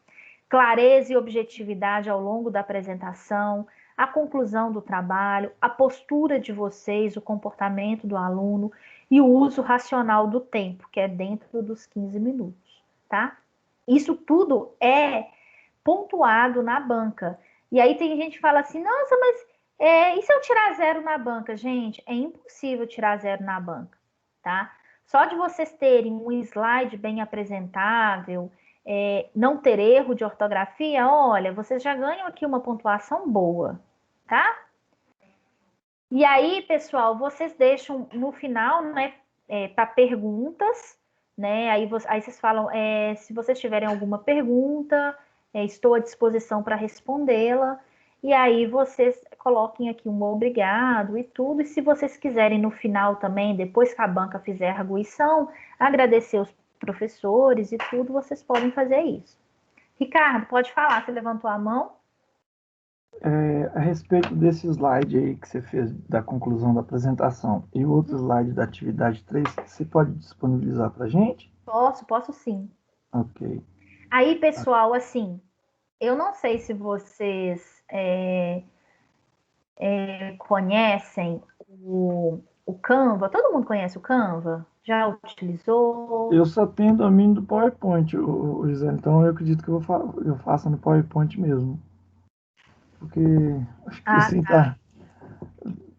Clareza e objetividade ao longo da apresentação, a conclusão do trabalho, a postura de vocês, o comportamento do aluno e o uso racional do tempo, que é dentro dos 15 minutos, tá? Isso tudo é pontuado na banca. E aí tem gente que fala assim, nossa, mas e se eu tirar 0 na banca? Gente, é impossível tirar 0 na banca, tá? Só de vocês terem um slide bem apresentável, não ter erro de ortografia, olha, vocês já ganham aqui uma pontuação boa, tá? E aí, pessoal, vocês deixam no final, né, para perguntas, né? Aí vocês falam, se vocês tiverem alguma pergunta, estou à disposição para respondê-la. E aí vocês coloquem aqui um obrigado e tudo. E se vocês quiserem no final também, depois que a banca fizer a arguição, agradecer os professores e tudo, vocês podem fazer isso. Ricardo, pode falar, você levantou a mão? A respeito desse slide aí que você fez da conclusão da apresentação e o outro slide da atividade 3, você pode disponibilizar para a gente? Posso sim. Ok. Aí, pessoal, assim, eu não sei se vocês conhecem o Canva. Todo mundo conhece o Canva? Já utilizou? Eu só tenho domínio do PowerPoint, Gisele, então eu acredito que eu faça no PowerPoint mesmo. Porque acho que assim tá.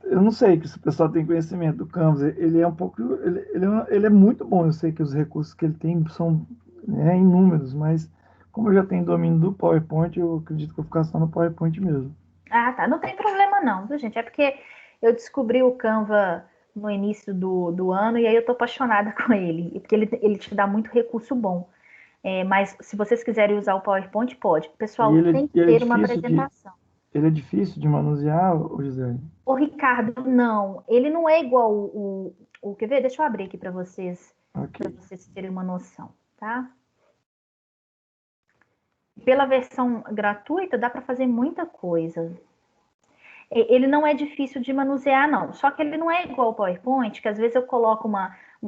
Eu não sei se o pessoal tem conhecimento do Canvas. Ele é um pouco. Ele é muito bom. Eu sei que os recursos que ele tem são inúmeros, mas como eu já tenho domínio do PowerPoint, eu acredito que eu vou ficar só no PowerPoint mesmo. Ah, tá. Não tem problema não, viu, gente? É porque eu descobri o Canva no início do ano e aí eu tô apaixonada com ele. Porque ele te dá muito recurso bom. Mas se vocês quiserem usar o PowerPoint, pode. Pessoal, tem que ter uma apresentação. Ele é difícil de manusear, Gisele? Ô, Ricardo, não. Ele não é igual o quer ver? Deixa eu abrir aqui para vocês, Okay. para vocês terem uma noção, tá? Pela versão gratuita, dá para fazer muita coisa. Ele não é difícil de manusear, não. Só que ele não é igual ao PowerPoint, que às vezes eu coloco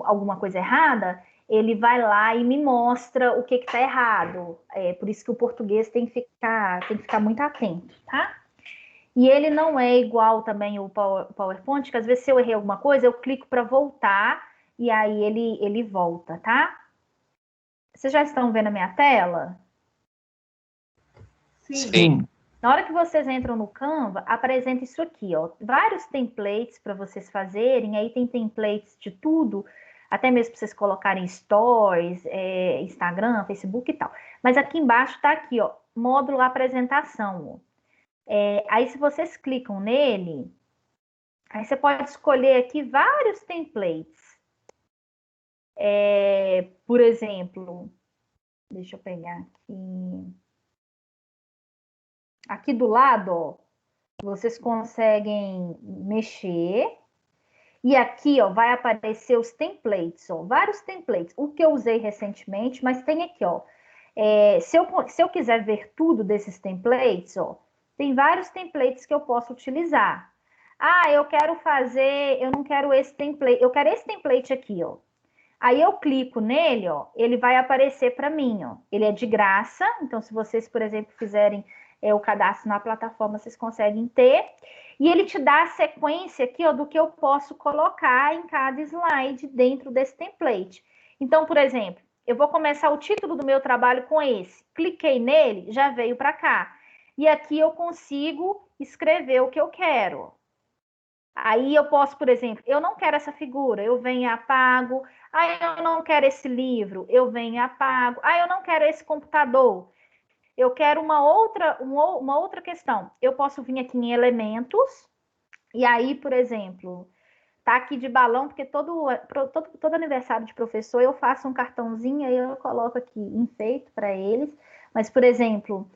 alguma coisa errada, ele vai lá e me mostra o que está errado. Por isso que o português tem que ficar muito atento, tá? E ele não é igual também o PowerPoint, que às vezes se eu errei alguma coisa, eu clico para voltar e aí ele volta, tá? Vocês já estão vendo a minha tela? Sim. Na hora que vocês entram no Canva, apresenta isso aqui, ó. Vários templates para vocês fazerem. Aí tem templates de tudo, até mesmo para vocês colocarem stories, Instagram, Facebook e tal. Mas aqui embaixo tá aqui, ó, módulo apresentação. Aí se vocês clicam nele, aí você pode escolher aqui vários templates. Por exemplo, deixa eu pegar aqui. Aqui do lado, ó, vocês conseguem mexer. E aqui, ó, vai aparecer os templates, ó, vários templates. O que eu usei recentemente, mas tem aqui, ó. Se eu quiser ver tudo desses templates, ó, tem vários templates que eu posso utilizar. Ah, eu não quero esse template, eu quero esse template aqui, ó. Aí eu clico nele, ó, ele vai aparecer para mim, ó. Ele é de graça, então se vocês, por exemplo, fizerem o cadastro na plataforma, vocês conseguem ter. E ele te dá a sequência aqui, ó, do que eu posso colocar em cada slide dentro desse template. Então, por exemplo, eu vou começar o título do meu trabalho com esse. Cliquei nele, já veio para cá. E aqui eu consigo escrever o que eu quero. Aí eu posso, por exemplo, eu não quero essa figura, eu venho e apago. Ah, eu não quero esse livro, eu venho e apago. Ah, eu não quero esse computador. Eu quero uma outra questão. Eu posso vir aqui em elementos, e aí, por exemplo, tá aqui de balão, porque todo aniversário de professor eu faço um cartãozinho, aí eu coloco aqui enfeito para eles. Mas, por exemplo,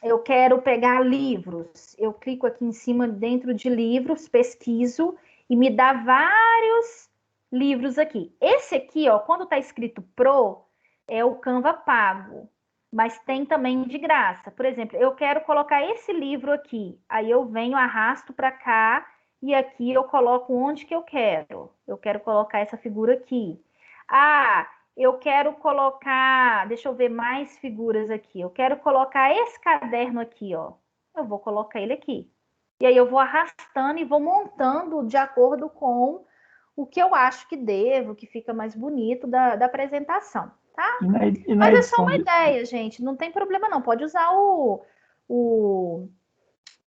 eu quero pegar livros. Eu clico aqui em cima, dentro de livros, pesquiso, e me dá vários livros aqui. Esse aqui, ó, quando tá escrito Pro, é o Canva pago. Mas tem também de graça. Por exemplo, eu quero colocar esse livro aqui. Aí eu venho, arrasto para cá e aqui eu coloco onde que eu quero. Eu quero colocar essa figura aqui. Ah, eu quero colocar... Deixa eu ver mais figuras aqui. Eu quero colocar esse caderno aqui, ó. Eu vou colocar ele aqui. E aí eu vou arrastando e vou montando de acordo com o que eu acho que devo, que fica mais bonito da apresentação. tá? E na Mas é só edição uma ideia, gente. Não tem problema, não. Pode usar o,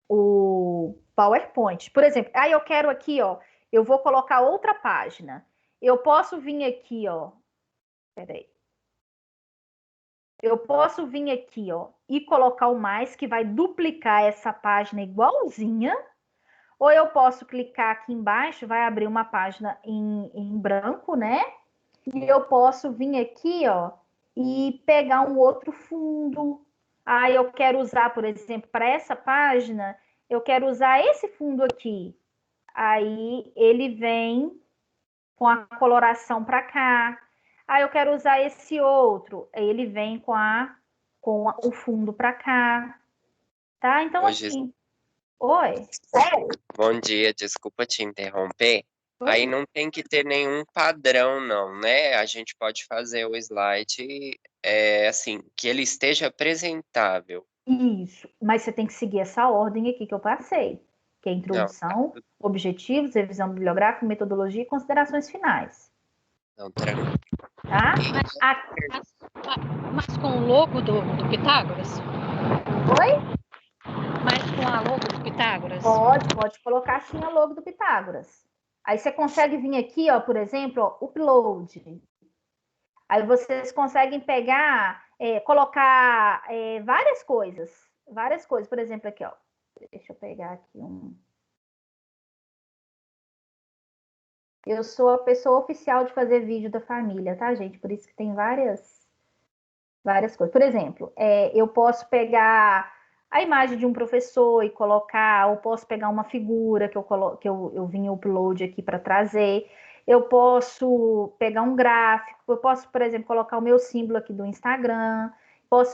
o PowerPoint. Por exemplo, eu quero aqui, ó. Eu vou colocar outra página. Eu posso vir aqui, ó. Peraí. Eu posso vir aqui, ó, e colocar o mais, que vai duplicar essa página igualzinha. Ou eu posso clicar aqui embaixo, vai abrir uma página em branco, né? E eu posso vir aqui, ó, e pegar um outro fundo. Eu quero usar, por exemplo, para essa página, eu quero usar esse fundo aqui. Aí ele vem com a coloração para cá. Eu quero usar esse outro. Aí ele vem com o fundo para cá. Tá? Então, Hoje, assim. Oi? bom dia, desculpa te interromper. Oi? Aí não tem que ter nenhum padrão, não, né? A gente pode fazer o slide, assim, que ele esteja apresentável. Isso. Mas você tem que seguir essa ordem aqui que eu passei. Que é Não, introdução, objetivos, revisão bibliográfica, metodologia e considerações finais. não, tranquilo. Tá? Mas com o logo do Pitágoras? Oi? Mas com a logo do Pitágoras? Pode colocar assim a logo do Pitágoras. Aí você consegue vir aqui, ó, por exemplo, ó, upload. Aí vocês conseguem pegar, colocar várias coisas. Várias coisas. Por exemplo, aqui, ó. Deixa eu pegar aqui um. Eu sou a pessoa oficial de fazer vídeo da família, tá, gente? Por isso que tem várias coisas. Por exemplo, eu posso pegar a imagem de um professor e colocar, ou posso pegar uma figura que eu vim upload aqui para trazer. Eu posso pegar um gráfico, eu posso, por exemplo, colocar o meu símbolo aqui do Instagram.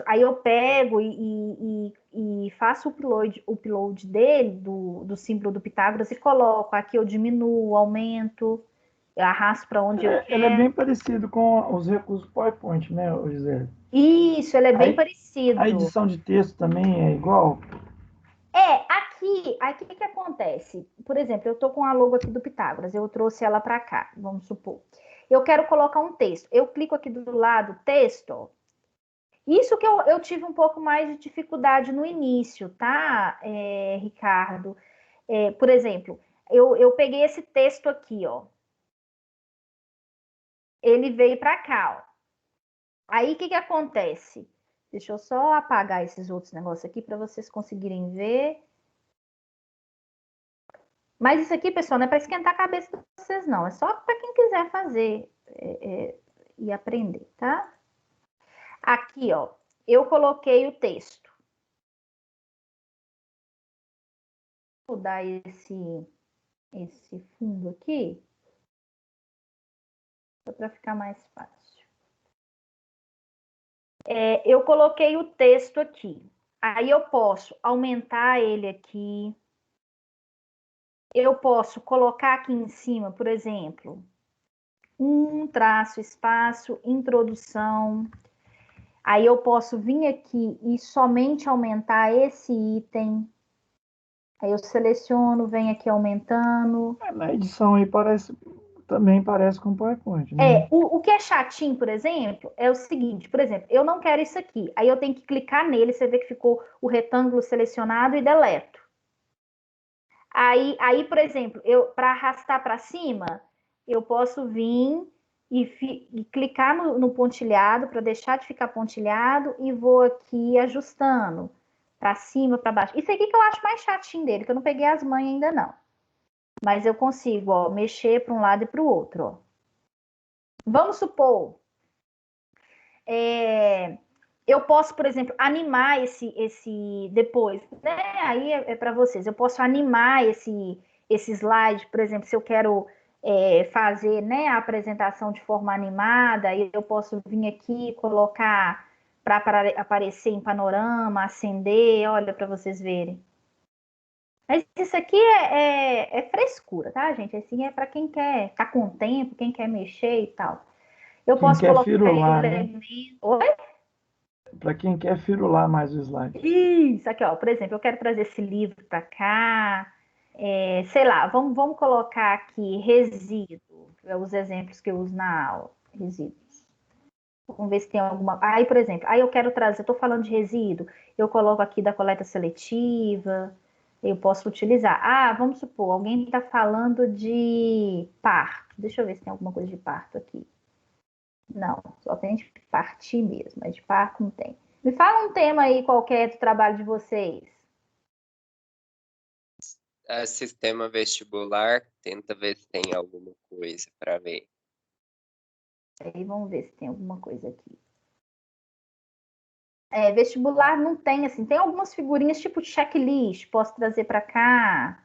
Aí eu pego e faço o upload dele, do símbolo do Pitágoras, e coloco. Aqui eu diminuo, aumento, eu arrasto para onde eu quero. Ele é bem parecido com os recursos PowerPoint, né, Gisele? Isso, ele é bem parecido. A edição de texto também é igual? Aqui o que acontece? Por exemplo, eu estou com a logo aqui do Pitágoras, eu trouxe ela para cá, vamos supor. Eu quero colocar um texto. Eu clico aqui do lado, texto. Isso que eu tive um pouco mais de dificuldade no início, tá, Ricardo? Por exemplo, eu peguei esse texto aqui, ó. Ele veio para cá, ó. Aí o que acontece? Deixa eu só apagar esses outros negócios aqui para vocês conseguirem ver. Mas isso aqui, pessoal, não é para esquentar a cabeça de vocês, não. É só para quem quiser fazer e aprender, tá? Aqui, ó, eu coloquei o texto. Vou mudar esse fundo aqui, só para ficar mais fácil. Eu coloquei o texto aqui. Aí eu posso aumentar ele aqui. Eu posso colocar aqui em cima, por exemplo, espaço, introdução. Aí eu posso vir aqui e somente aumentar esse item. Aí eu seleciono, venho aqui aumentando. Na edição aí também parece com PowerPoint, né? O que é chatinho, por exemplo, é o seguinte, por exemplo, eu não quero isso aqui. Aí eu tenho que clicar nele, você vê que ficou o retângulo selecionado e deleto. Aí, por exemplo, para arrastar para cima, eu posso vir e clicar no pontilhado para deixar de ficar pontilhado e vou aqui ajustando para cima, para baixo. Isso aqui que eu acho mais chatinho dele, que eu não peguei as manhas ainda não. Mas eu consigo, ó, mexer para um lado e para o outro, ó. Vamos supor, eu posso, por exemplo, animar esse depois, né? Aí é para vocês. Eu posso animar esse slide, por exemplo, se eu quero fazer, né, a apresentação de forma animada, aí eu posso vir aqui e colocar para aparecer em panorama, acender, olha para vocês verem. Mas isso aqui é frescura, tá, gente? Assim é para quem quer tá com tempo, quem quer mexer e tal. Eu Quem posso quer colocar firular, né? Oi? Para quem quer firular mais o slide. Isso, aqui, ó. Por exemplo, eu quero trazer esse livro para cá. Sei lá, vamos colocar aqui resíduo. Os exemplos que eu uso na aula. Resíduos. Vamos ver se tem alguma. Aí, por exemplo, aí eu quero trazer, eu estou falando de resíduo, eu coloco aqui da coleta seletiva, eu posso utilizar. Ah, vamos supor, alguém está falando de parto. Deixa eu ver se tem alguma coisa de parto aqui. Não, só tem de partir mesmo, mas de parto não tem. Me fala um tema aí qualquer do trabalho de vocês. Sistema vestibular, tenta ver se tem alguma coisa para ver. Aí vamos ver se tem alguma coisa aqui. Vestibular não tem, assim, tem algumas figurinhas tipo checklist, posso trazer para cá.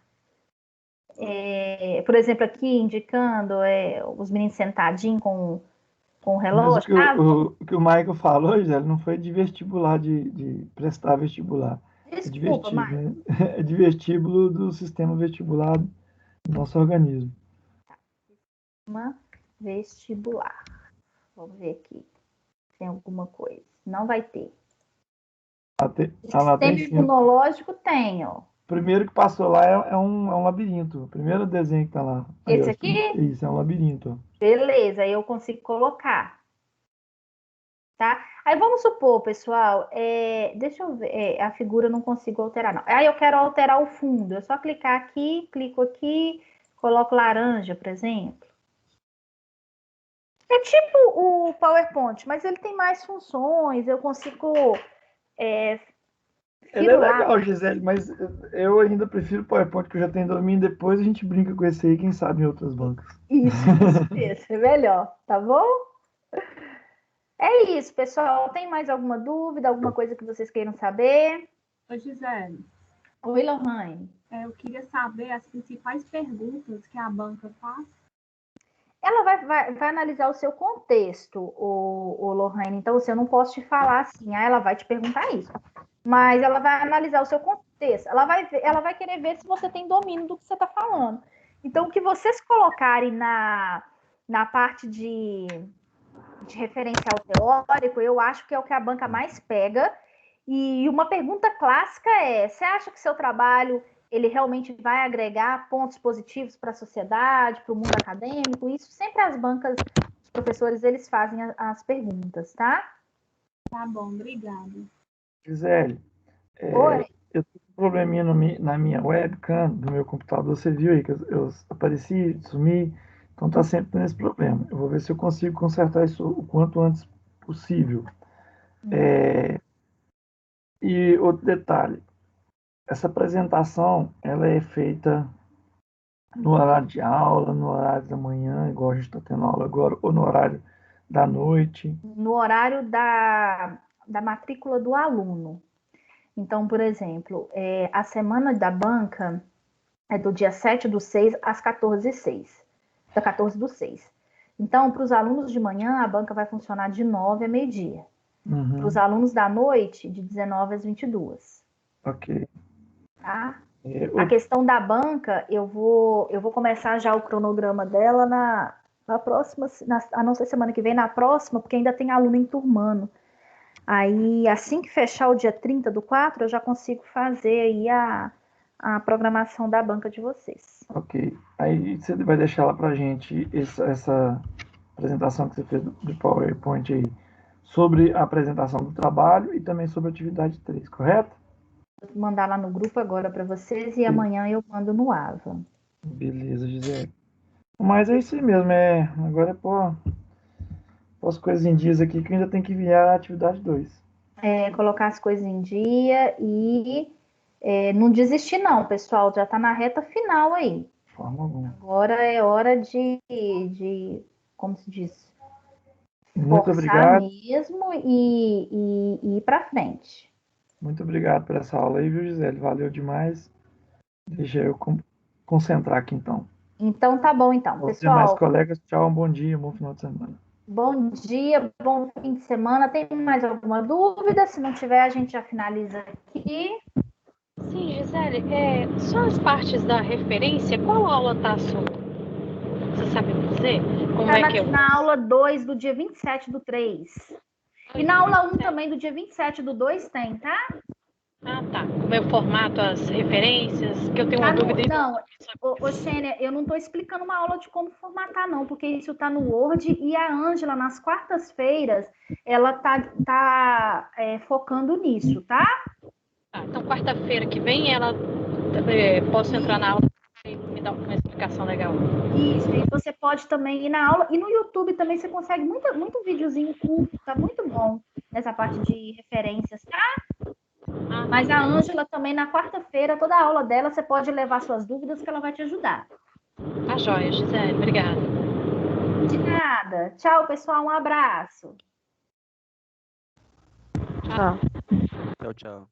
Por exemplo, aqui indicando os meninos sentadinhos com o Mas relógio. o que o Michael falou, Gisele, não foi de vestibular, de prestar vestibular. Desculpa, Michael. É de vestíbulo do sistema vestibular do nosso organismo. Vestibular. Vamos ver aqui. Tem alguma coisa. Não vai ter. Sistema imunológico tem, ó. O primeiro que passou lá é um labirinto. O primeiro desenho que tá lá. Aí, esse aqui? Isso, é um labirinto. Beleza, aí eu consigo colocar. Tá? Aí vamos supor, pessoal, deixa eu ver, a figura eu não consigo alterar, não. Aí eu quero alterar o fundo, é só clicar aqui, clico aqui, coloco laranja, por exemplo. É tipo o PowerPoint, mas ele tem mais funções, eu consigo ele é legal, Gisele, mas eu ainda prefiro o PowerPoint, que eu já tenho domínio, depois a gente brinca com esse aí, quem sabe em outras bancas. Isso é melhor, tá bom? É isso, pessoal. Tem mais alguma dúvida, alguma coisa que vocês queiram saber? Oi, Gisele. Oi, Lohane. Eu queria saber as principais perguntas que a banca faz. Ela vai analisar o seu contexto, o Lohane. Então, assim, eu não posso te falar assim, ela vai te perguntar isso. Mas ela vai analisar o seu contexto. Ela vai querer ver se você tem domínio do que você está falando. Então, o que vocês colocarem na parte de referencial teórico, eu acho que é o que a banca mais pega. E uma pergunta clássica você acha que seu trabalho ele realmente vai agregar pontos positivos para a sociedade, para o mundo acadêmico? Isso sempre as bancas, os professores, eles fazem as perguntas, tá? Tá bom, obrigada. Gisele, eu tenho um probleminha na minha webcam, do meu computador, você viu aí que eu apareci, sumi, então tá sempre nesse problema. Eu vou ver se eu consigo consertar isso o quanto antes possível. E outro detalhe, essa apresentação, ela é feita no horário de aula, no horário da manhã, igual a gente está tendo aula agora, ou no horário da noite? No horário da matrícula do aluno. Então, por exemplo, a semana da banca é do dia 7/6 às 14h06. Da 14/6. Então, para os alunos de manhã, a banca vai funcionar de 9 a meio-dia. Uhum. Para os alunos da noite, de 19 às 22. Ok. Tá? A questão da banca, eu vou começar já o cronograma dela na próxima, a não ser semana que vem, na próxima, porque ainda tem aluno enturmando. Aí, assim que fechar o dia 30/4, eu já consigo fazer aí a programação da banca de vocês. Ok. Aí você vai deixar lá pra gente essa apresentação que você fez do PowerPoint aí, sobre a apresentação do trabalho e também sobre a atividade 3, correto? Vou mandar lá no grupo agora para vocês e amanhã eu mando no AVA. Beleza, Gisele. Mas é isso aí mesmo, agora é pôr as coisas em dias aqui, que ainda tem que enviar a atividade 2. Colocar as coisas em dia e não desistir não, pessoal, já está na reta final aí. Forma alguma. Agora é hora de como se diz? Muito Forçar obrigado. mesmo e ir para frente. Muito obrigado por essa aula aí, viu, Gisele? Valeu demais. Deixa eu concentrar aqui, então. Então, tá bom, então. Você, Pessoal, mais colegas, tchau, um bom dia, um bom final de semana. bom dia, bom fim de semana. Tem mais alguma dúvida? Se não tiver, a gente já finaliza aqui. Sim, Gisele, só as partes da referência, qual aula está assunto? Você sabe me dizer? Como Tá é que eu... na aula 2 do dia 27/3. E na aula 1 também do dia 27/2 tem, tá? Ah, tá. Como eu formato as referências, que eu tenho uma dúvida. Não, Xênia, eu não estou explicando uma aula de como formatar, não, porque isso está no Word e a Ângela, nas quartas-feiras, ela tá focando nisso, tá? Tá, então, quarta-feira que vem, posso entrar na aula e me dar uma explicação legal. Isso, e você pode também ir na aula, e no YouTube também você consegue muito videozinho curto, tá muito bom nessa parte de referências, tá? Mas a Ângela também, na quarta-feira, toda a aula dela, você pode levar suas dúvidas que ela vai te ajudar. Tá joia, Gisele, obrigada. De nada. Tchau, pessoal, um abraço. Tchau. Tchau, tchau.